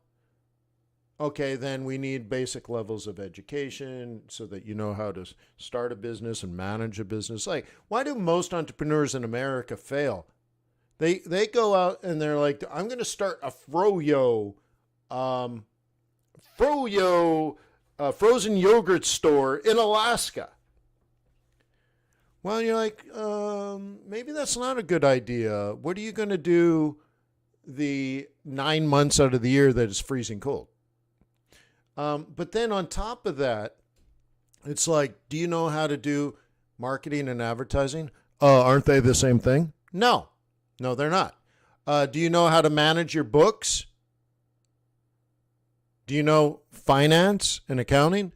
Okay, then we need basic levels of education so that you know how to start a business and manage a business. Like, why do most entrepreneurs in America fail? They go out and they're like, I'm going to start a um, frozen yogurt store in Alaska. Well, you're like, maybe that's not a good idea. What are you going to do the 9 months out of the year that it's freezing cold? But then on top of that, it's like, do you know how to do marketing and advertising? Aren't they the same thing? No, they're not. Do you know how to manage your books? Do you know finance and accounting?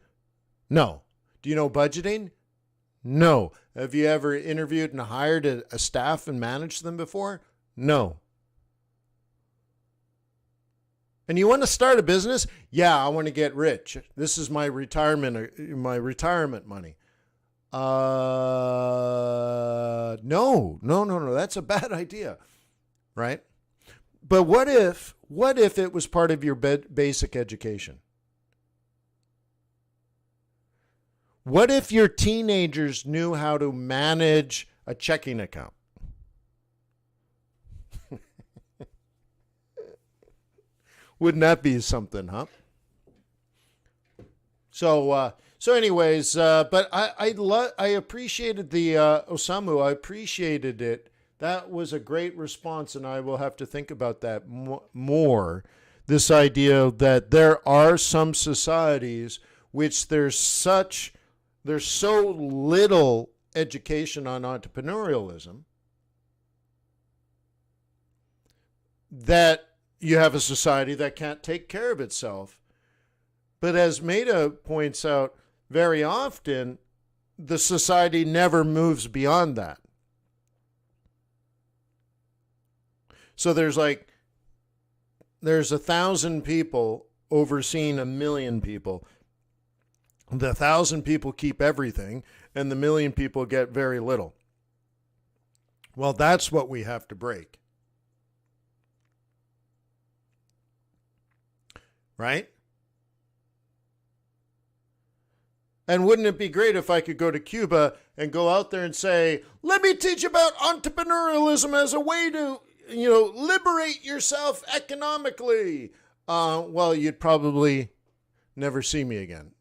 No. Do you know budgeting? No. Have you ever interviewed and hired a staff and managed them before? No. And you want to start a business? Yeah, I want to get rich. This is my retirement money. No. That's a bad idea, right? But what if it was part of your basic education? What if your teenagers knew how to manage a checking account? Wouldn't that be something, huh? So anyways, but I appreciated the Osamu. I appreciated it. That was a great response, and I will have to think about that more. This idea that there are some societies which there's so little education on entrepreneurialism that you have a society that can't take care of itself. But as Maida points out, very often the society never moves beyond that. So there's 1,000 people overseeing 1,000,000 people. The 1,000 people keep everything, and the 1,000,000 people get very little. Well, that's what we have to break. Right? And wouldn't it be great if I could go to Cuba and go out there and say, let me teach about entrepreneurialism as a way to, liberate yourself economically. Well, you'd probably never see me again.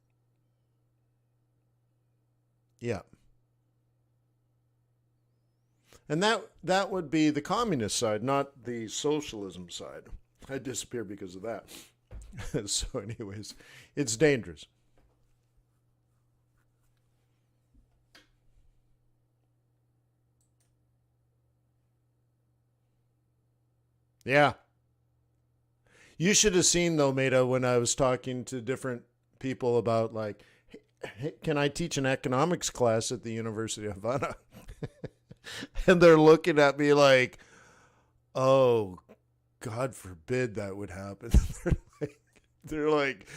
Yeah. And that would be the communist side, not the socialism side. I disappear because of that. So anyways, it's dangerous. Yeah. You should have seen, though, Maida, when I was talking to different people about, like, hey, can I teach an economics class at the University of Havana? And they're looking at me like, oh, God forbid that would happen. They're like,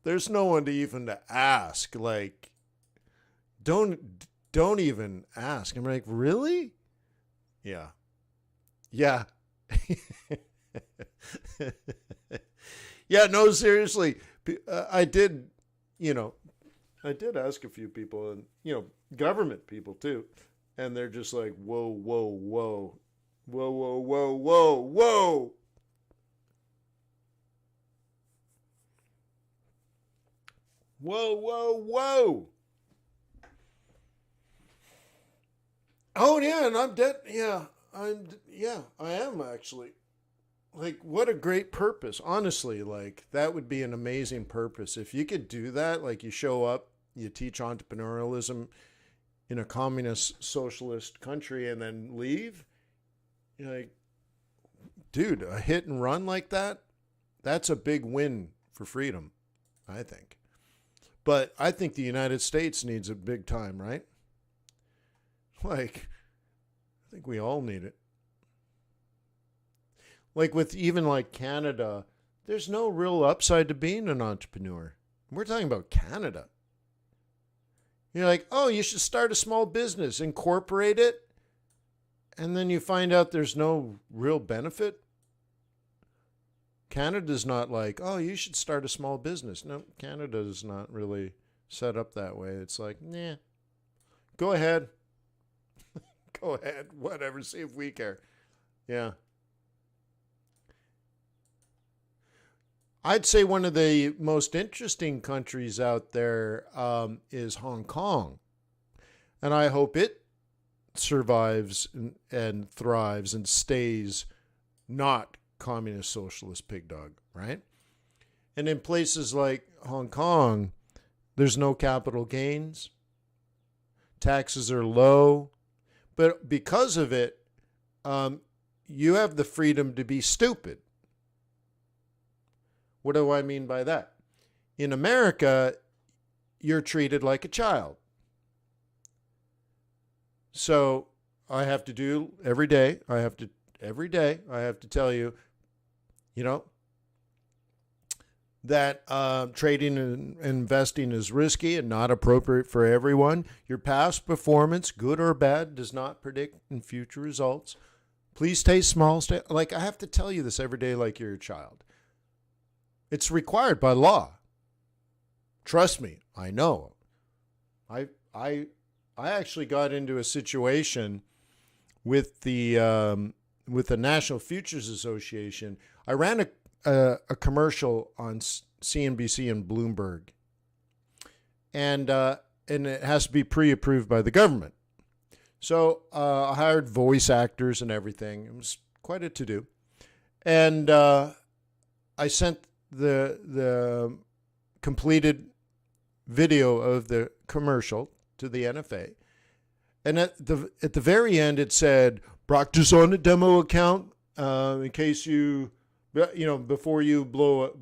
there's no one to even to ask. Like, don't even ask. I'm like, really? Yeah. Yeah. Yeah, no, seriously. I did ask a few people, and, government people too. And they're just like, whoa, whoa, whoa. Whoa, whoa, whoa, whoa, whoa. Whoa, whoa, whoa. Oh, yeah, and I'm dead. Yeah, I am actually. Like, what a great purpose. Honestly, like, that would be an amazing purpose. If you could do that, like, you show up, you teach entrepreneurialism in a communist socialist country and then leave, you're like, dude, a hit and run like that, that's a big win for freedom, I think. But I think the United States needs it big time, right? Like, I think we all need it. Like with even like Canada, there's no real upside to being an entrepreneur. We're talking about Canada. You're like, oh, you should start a small business, incorporate it, and then you find out there's no real benefit. Canada's not like, oh, you should start a small business. No, Canada's not really set up that way. It's like, nah, go ahead. Go ahead. Whatever. See if we care. Yeah. I'd say one of the most interesting countries out there is Hong Kong. And I hope it survives and thrives and stays not communist socialist pig dog, right? And in places like Hong Kong, there's no capital gains. Taxes are low. But because of it, you have the freedom to be stupid. What do I mean by that? In America, you're treated like a child. So I have to do every day, I have to tell you, that trading and investing is risky and not appropriate for everyone. Your past performance, good or bad, does not predict in future results. Please stay small. Like, I have to tell you this every day like you're a child. It's required by law. Trust me, I know. I actually got into a situation with the National Futures Association. I ran a commercial on CNBC and Bloomberg, and it has to be pre-approved by the government. So I hired voice actors and everything. It was quite a to-do, and I sent the completed video of the commercial to the NFA, and at the very end it said, "Practice on a demo account in case before you blow up,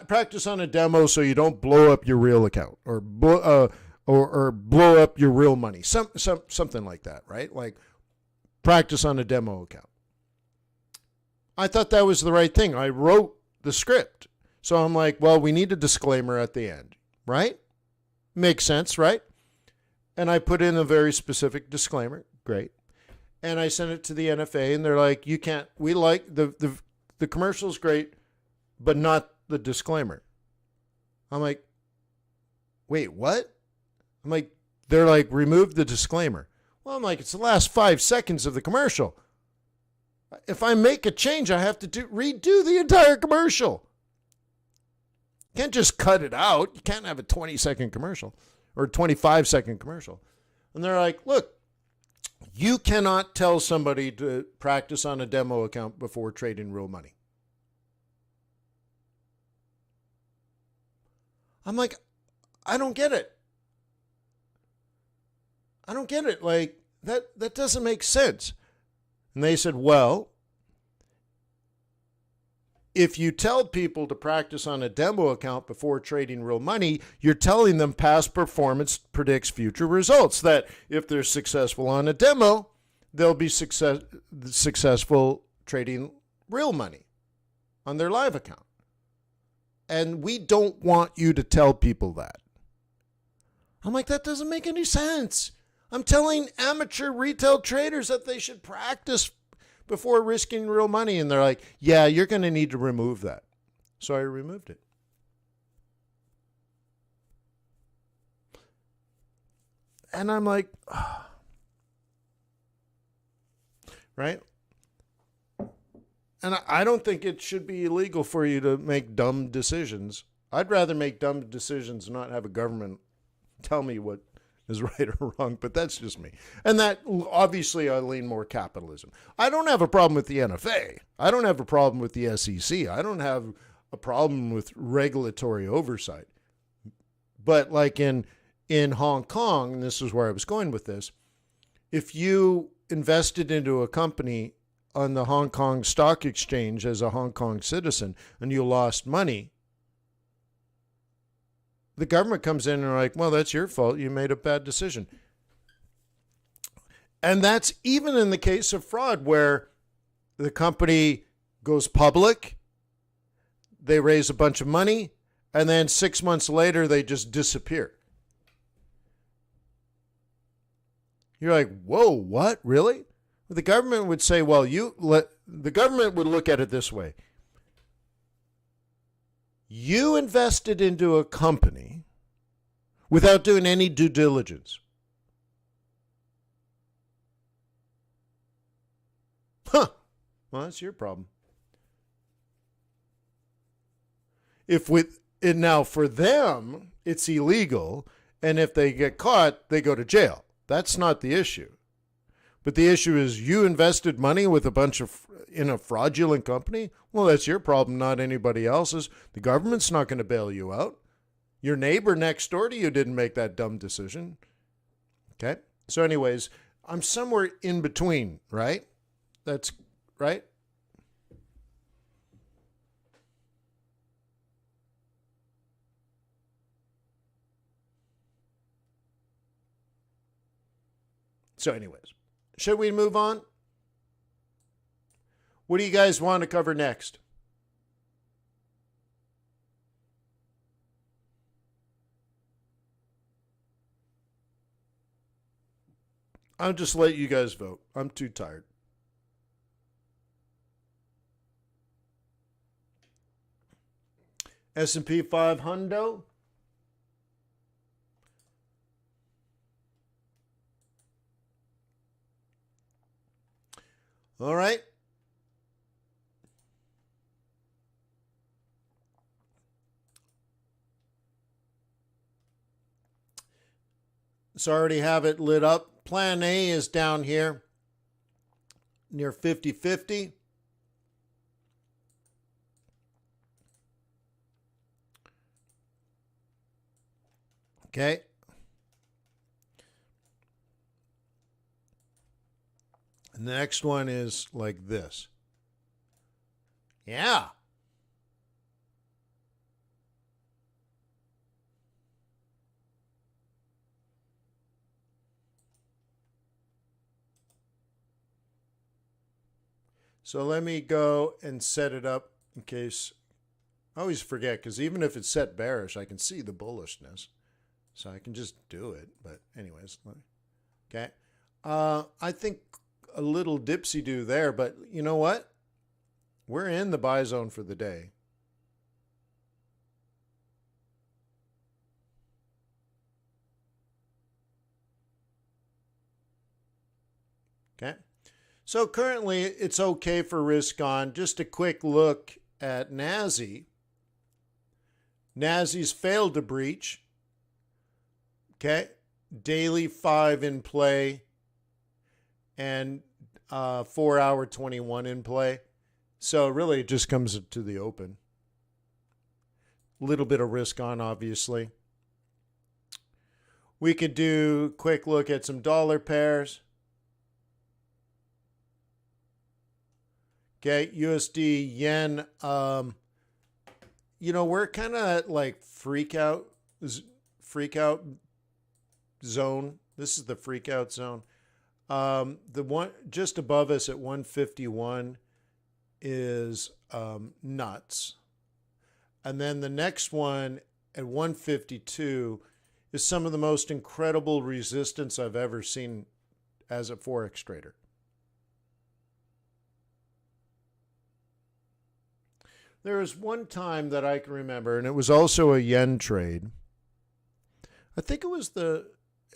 practice on a demo so you don't blow up your real account or blow up your real money." Something like that, right? Like, practice on a demo account. I thought that was the right thing. I wrote the script. So I'm like, well, we need a disclaimer at the end, right? Makes sense, right? And I put in a very specific disclaimer. Great. And I sent it to the NFA, and they're like, you can't, we like the commercial's great, but not the disclaimer. I'm like, wait, what? I'm like, they're like, remove the disclaimer. Well, I'm like, it's the last 5 seconds of the commercial. If I make a change, I have to redo the entire commercial. You can't just cut it out. You can't have a 20-second commercial or 25-second commercial. And they're like, look, you cannot tell somebody to practice on a demo account before trading real money. I'm like, I don't get it. I don't get it. Like, that doesn't make sense. And they said, well, if you tell people to practice on a demo account before trading real money, you're telling them past performance predicts future results. That if they're successful on a demo, they'll be successful trading real money on their live account. And we don't want you to tell people that. I'm like, that doesn't make any sense. I'm telling amateur retail traders that they should practice before risking real money. And they're like, yeah, you're going to need to remove that. So I removed it. And I'm like, oh. Right? And I don't think it should be illegal for you to make dumb decisions. I'd rather make dumb decisions and not have a government tell me what is right or wrong, but that's just me. And that, obviously, I lean more capitalism. I don't have a problem with the NFA. I don't have a problem with the SEC. I don't have a problem with regulatory oversight. But like in Hong Kong, and this is where I was going with this, if you invested into a company on the Hong Kong Stock Exchange as a Hong Kong citizen and you lost money, the government comes in and are like, well, that's your fault. You made a bad decision. And that's even in the case of fraud where the company goes public, they raise a bunch of money, and then 6 months later, they just disappear. You're like, whoa, what? Really? The government would say, well, the government would look at it this way. You invested into a company without doing any due diligence. Huh. Well, that's your problem. And now for them, it's illegal, and if they get caught, they go to jail. That's not the issue. But the issue is you invested money with in a fraudulent company. Well, that's your problem, not anybody else's. The government's not going to bail you out. Your neighbor next door to you didn't make that dumb decision. Okay? So anyways, I'm somewhere in between, right? That's right. So anyways, should we move on? What do you guys want to cover next? I'll just let you guys vote. I'm too tired. S&P 500. All right. So I already have it lit up. Plan A is down here near 50-50. Okay. And the next one is like this. Yeah. So let me go and set it up in case. I always forget because even if it's set bearish, I can see the bullishness. So I can just do it. But anyways, okay. I think a little dipsy-do there, but you know what? We're in the buy zone for the day. Okay. So currently it's okay for risk on. Just a quick look at NASI. NASI's failed to breach. Okay. Daily 5 in play and 4 hour 21 in play. So really it just comes to the open. A little bit of risk on, obviously. We could do a quick look at some dollar pairs. Okay, USD, yen. We're kind of like freak out zone. This is the freak out zone. The one just above us at 151 is nuts. And then the next one at 152 is some of the most incredible resistance I've ever seen as a Forex trader. There was one time that I can remember, and it was also a yen trade. I think it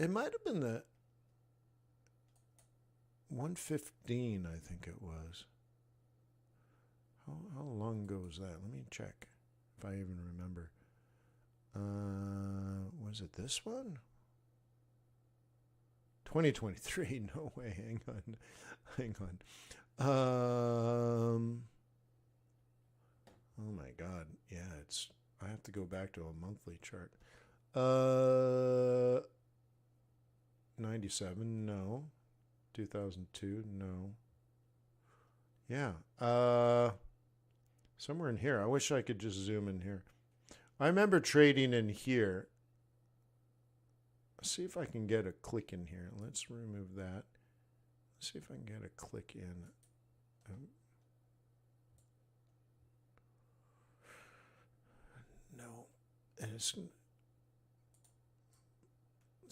might have been the 115, I think it was. How long ago was that? Let me check if I even remember. Was it this one? 2023. No way. Hang on. Oh my God. Yeah, I have to go back to a monthly chart. 97, no. 2002, no. Yeah. Somewhere in here. I wish I could just zoom in here. I remember trading in here. Let's see if I can get a click in here. Let's remove that. Let's see if I can get a click in. No. And let's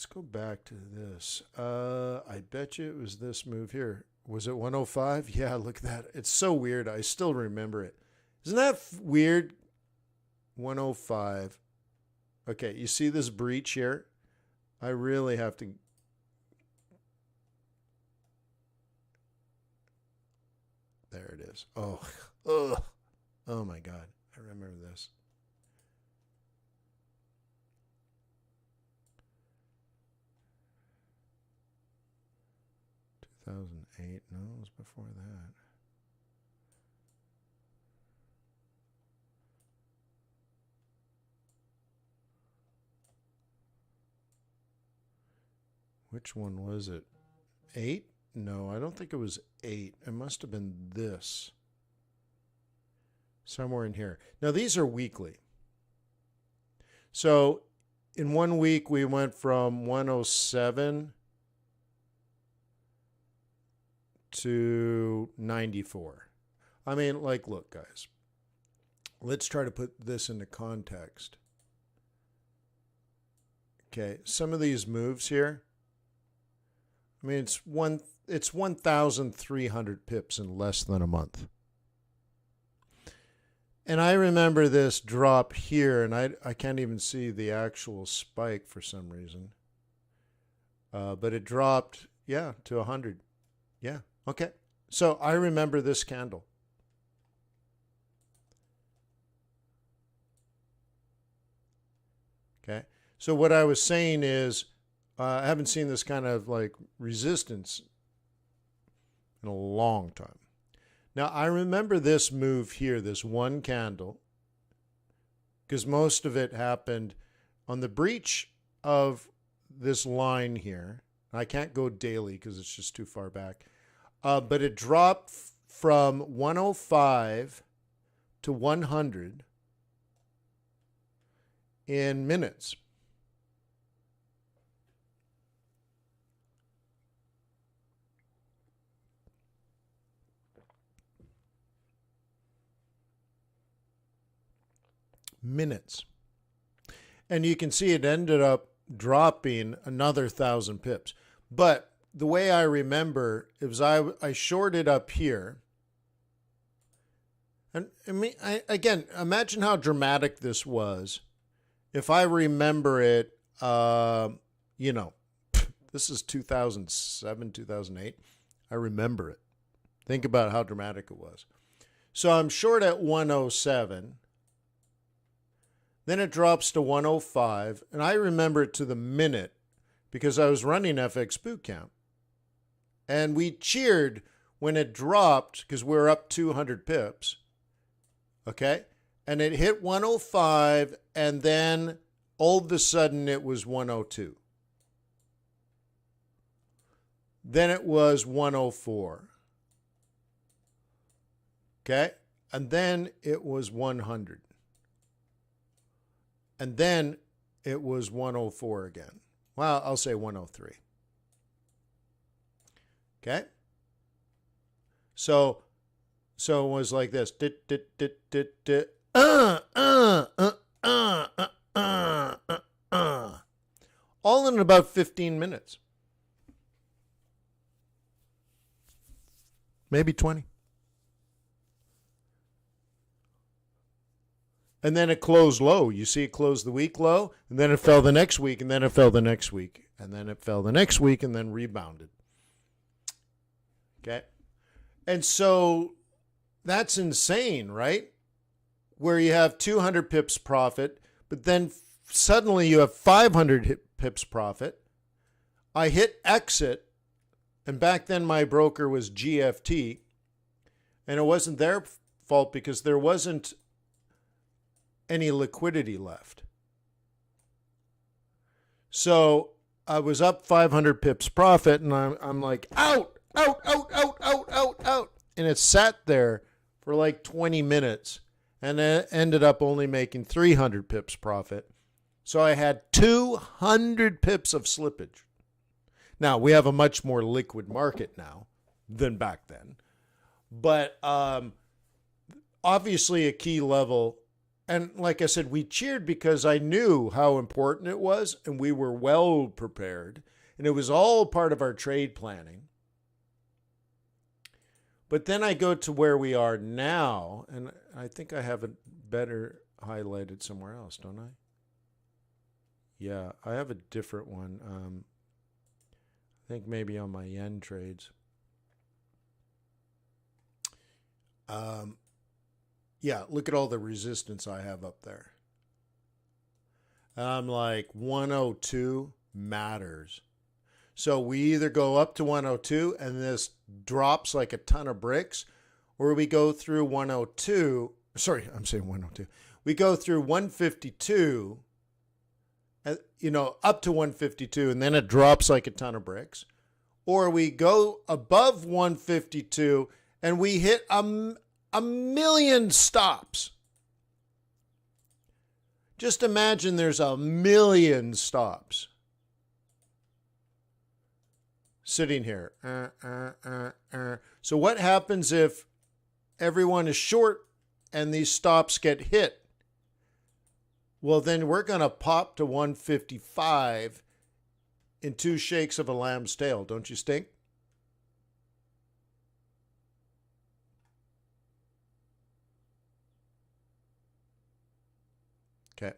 go back to this. I bet you it was this move here. Was it 105? Yeah, look at that. It's so weird. I still remember it. Isn't that weird? 105. Okay, you see this breach here? I really have to... There it is. Oh, ugh. Oh my God. I remember this. No, it was before that. Which one was it? 8? No, I don't think it was 8. It must have been this. Somewhere in here. Now, these are weekly. So, in 1 week, we went from 107 to 94. I mean, like, look, guys. Let's try to put this into context. Okay, some of these moves here. I mean, it's 1,300 pips in less than a month. And I remember this drop here, and I can't even see the actual spike for some reason. But it dropped, yeah, to 100. Yeah, okay. So I remember this candle. Okay. So what I was saying is, I haven't seen this kind of like resistance in a long time. Now, I remember this move here, this one candle, because most of it happened on the breach of this line here. I can't go daily because it's just too far back. But it dropped from 105 to 100 in minutes. Minutes. And you can see it ended up dropping another 1,000 pips. But the way I remember, it was I shorted up here. And I mean, again, imagine how dramatic this was. If I remember it, you know, this is 2007, 2008. I remember it. Think about how dramatic it was. So I'm short at 107. Then it drops to 105, and I remember it to the minute because I was running FX Bootcamp. And we cheered when it dropped because we were up 200 pips. Okay? And it hit 105, and then all of a sudden it was 102. Then it was 104. Okay? And then it was 100. And then it was 104 again. Well, I'll say 103. Okay? So it was like this. All in about 15 minutes. Maybe 20. And then it closed low. You see it closed the week low, and then it fell the next week, and then it fell the next week, and then it fell the next week, and then rebounded. Okay? And so that's insane, right? Where you have 200 pips profit, but then suddenly you have 500 pips profit. I hit exit, and back then my broker was GFT, and it wasn't their fault because there wasn't any liquidity left. So I was up 500 pips profit, and I'm like, out. And it sat there for like 20 minutes, and it ended up only making 300 pips profit. So I had 200 pips of slippage. Now, we have a much more liquid market now than back then. But obviously a key level. And like I said, we cheered because I knew how important it was, and we were well prepared. And it was all part of our trade planning. But then I go to where we are now, and I think I have a better highlighted somewhere else, don't I? Yeah, I have a different one. I think maybe on my yen trades. Yeah, look at all the resistance I have up there. I'm like 102 matters. So we either go up to 102 and this drops like a ton of bricks, or we go through 102. Sorry, I'm saying 102. We go through 152, up to 152, and then it drops like a ton of bricks. Or we go above 152 and we hit a million stops. Just imagine there's a million stops sitting here. So what happens if everyone is short and these stops get hit? Well, then we're going to pop to 155 in 2 shakes of a lamb's tail. Don't you think? Okay.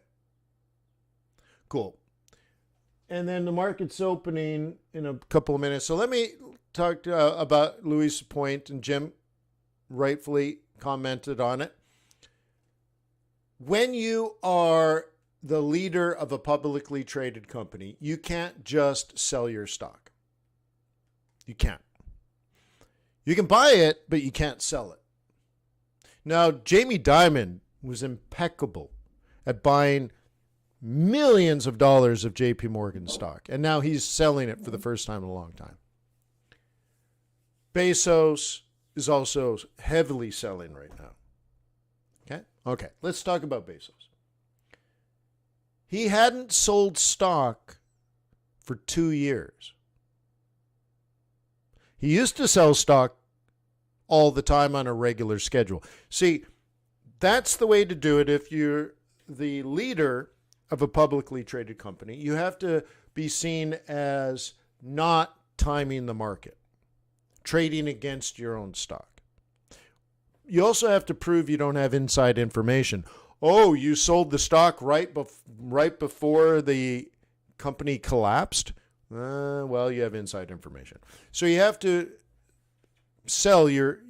Cool. And then the market's opening in a couple of minutes. So let me talk about Louis' point, and Jim rightfully commented on it. When you are the leader of a publicly traded company, you can't just sell your stock. You can't. You can buy it, but you can't sell it. Now, Jamie Dimon was impeccable at buying millions of dollars of JP Morgan stock, and now he's selling it for the first time in a long time. Bezos is also heavily selling right now. Okay, let's talk about Bezos. He hadn't sold stock for 2 years. He used to sell stock all the time on a regular schedule. See, that's the way to do it. If you're the leader of a publicly traded company, you have to be seen as not timing the market, trading against your own stock. You also have to prove you don't have inside information. Oh, you sold the stock right before the company collapsed? Well, you have inside information. So you have to sell your,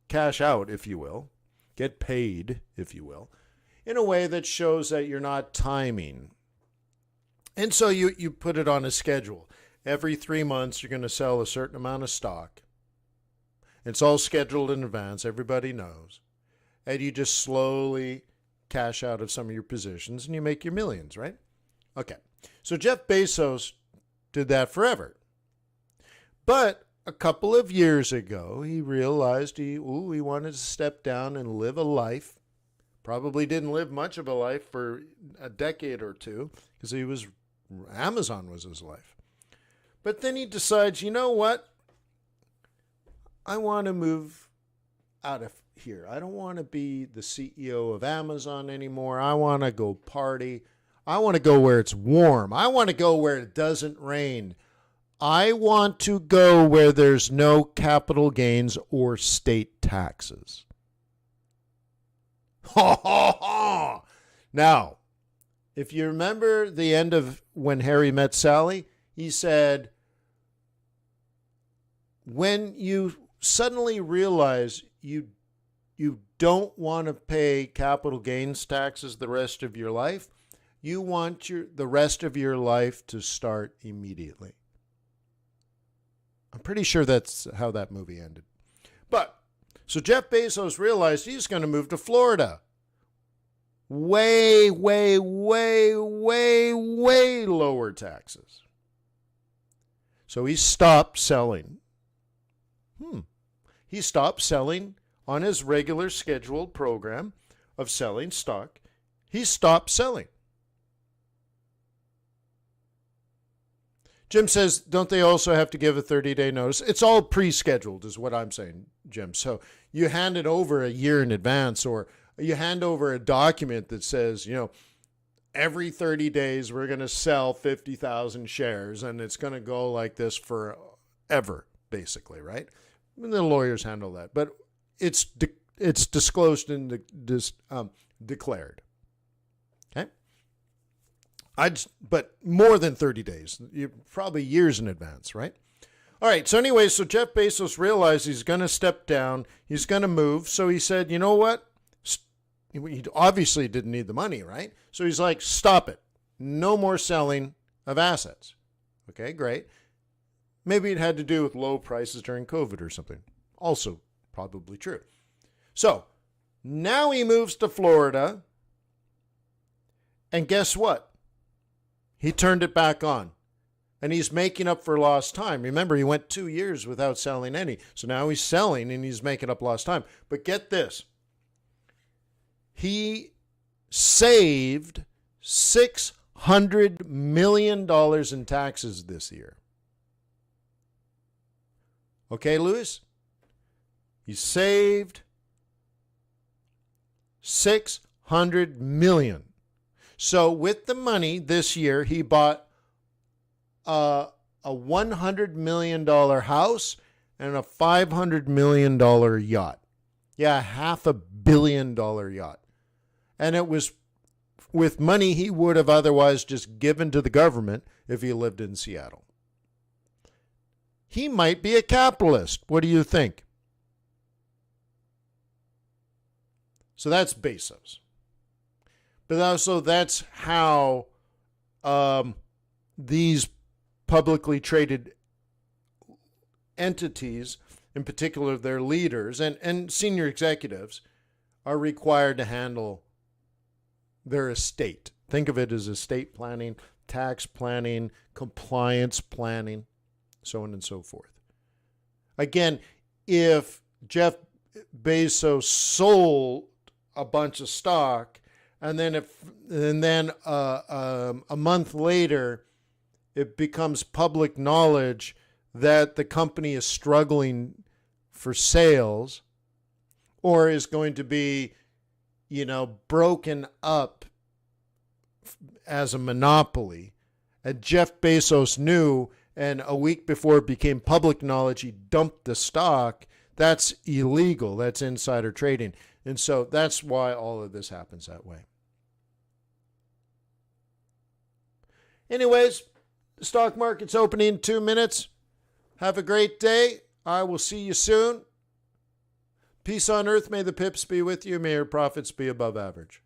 cash out, if you will, get paid, if you will, in a way that shows that you're not timing. And so you put it on a schedule. Every 3 months, you're going to sell a certain amount of stock. It's all scheduled in advance. Everybody knows. And you just slowly cash out of some of your positions and you make your millions, right? Okay. So Jeff Bezos did that forever. But a couple of years ago, he realized he wanted to step down and live a life. Probably didn't live much of a life for a decade or two because Amazon was his life. But then he decides, you know what? I want to move out of here. I don't want to be the CEO of Amazon anymore. I want to go party. I want to go where it's warm. I want to go where it doesn't rain. I want to go where there's no capital gains or state taxes. Ha ha ha! Now, if you remember the end of When Harry Met Sally, he said, when you suddenly realize you don't want to pay capital gains taxes the rest of your life, you want the rest of your life to start immediately. I'm pretty sure that's how that movie ended. But, so Jeff Bezos realized he's going to move to Florida. Way, way, way, way, way lower taxes. So he stopped selling. He stopped selling on his regular scheduled program of selling stock. He stopped selling. Jim says, don't they also have to give a 30-day notice? It's all pre-scheduled is what I'm saying, Jim. So you hand it over a year in advance, or you hand over a document that says, every 30 days we're going to sell 50,000 shares, and it's going to go like this forever, basically, right? And the lawyers handle that. But it's disclosed in the declared. Okay? But more than 30 days, probably years in advance, right? All right, so anyway, so Jeff Bezos realized he's going to step down, he's going to move, so he said, you know what? He obviously didn't need the money, right? So he's like, stop it. No more selling of assets. Okay, great. Maybe it had to do with low prices during COVID or something. Also probably true. So now he moves to Florida, and guess what? He turned it back on, and he's making up for lost time. Remember, he went 2 years without selling any. So now he's selling, and he's making up lost time. But get this. He saved $600 million in taxes this year. Okay, Lewis? He saved $600 million. So with the money this year, he bought a $100 million house and a $500 million yacht. Yeah, $500 million yacht. And it was with money he would have otherwise just given to the government if he lived in Seattle. He might be a capitalist. What do you think? So that's Bezos. But also that's how these publicly traded entities, in particular their leaders and senior executives, are required to handle their estate. Think of it as estate planning, tax planning, compliance planning, so on and so forth. Again, if Jeff Bezos sold a bunch of stock and then a month later it becomes public knowledge that the company is struggling for sales or is going to be broken up as a monopoly, and Jeff Bezos knew, and a week before it became public knowledge, he dumped the stock, that's illegal. That's insider trading. And so that's why all of this happens that way. Anyways, the stock market's opening in 2 minutes. Have a great day. I will see you soon. Peace on earth. May the pips be with you. May your profits be above average.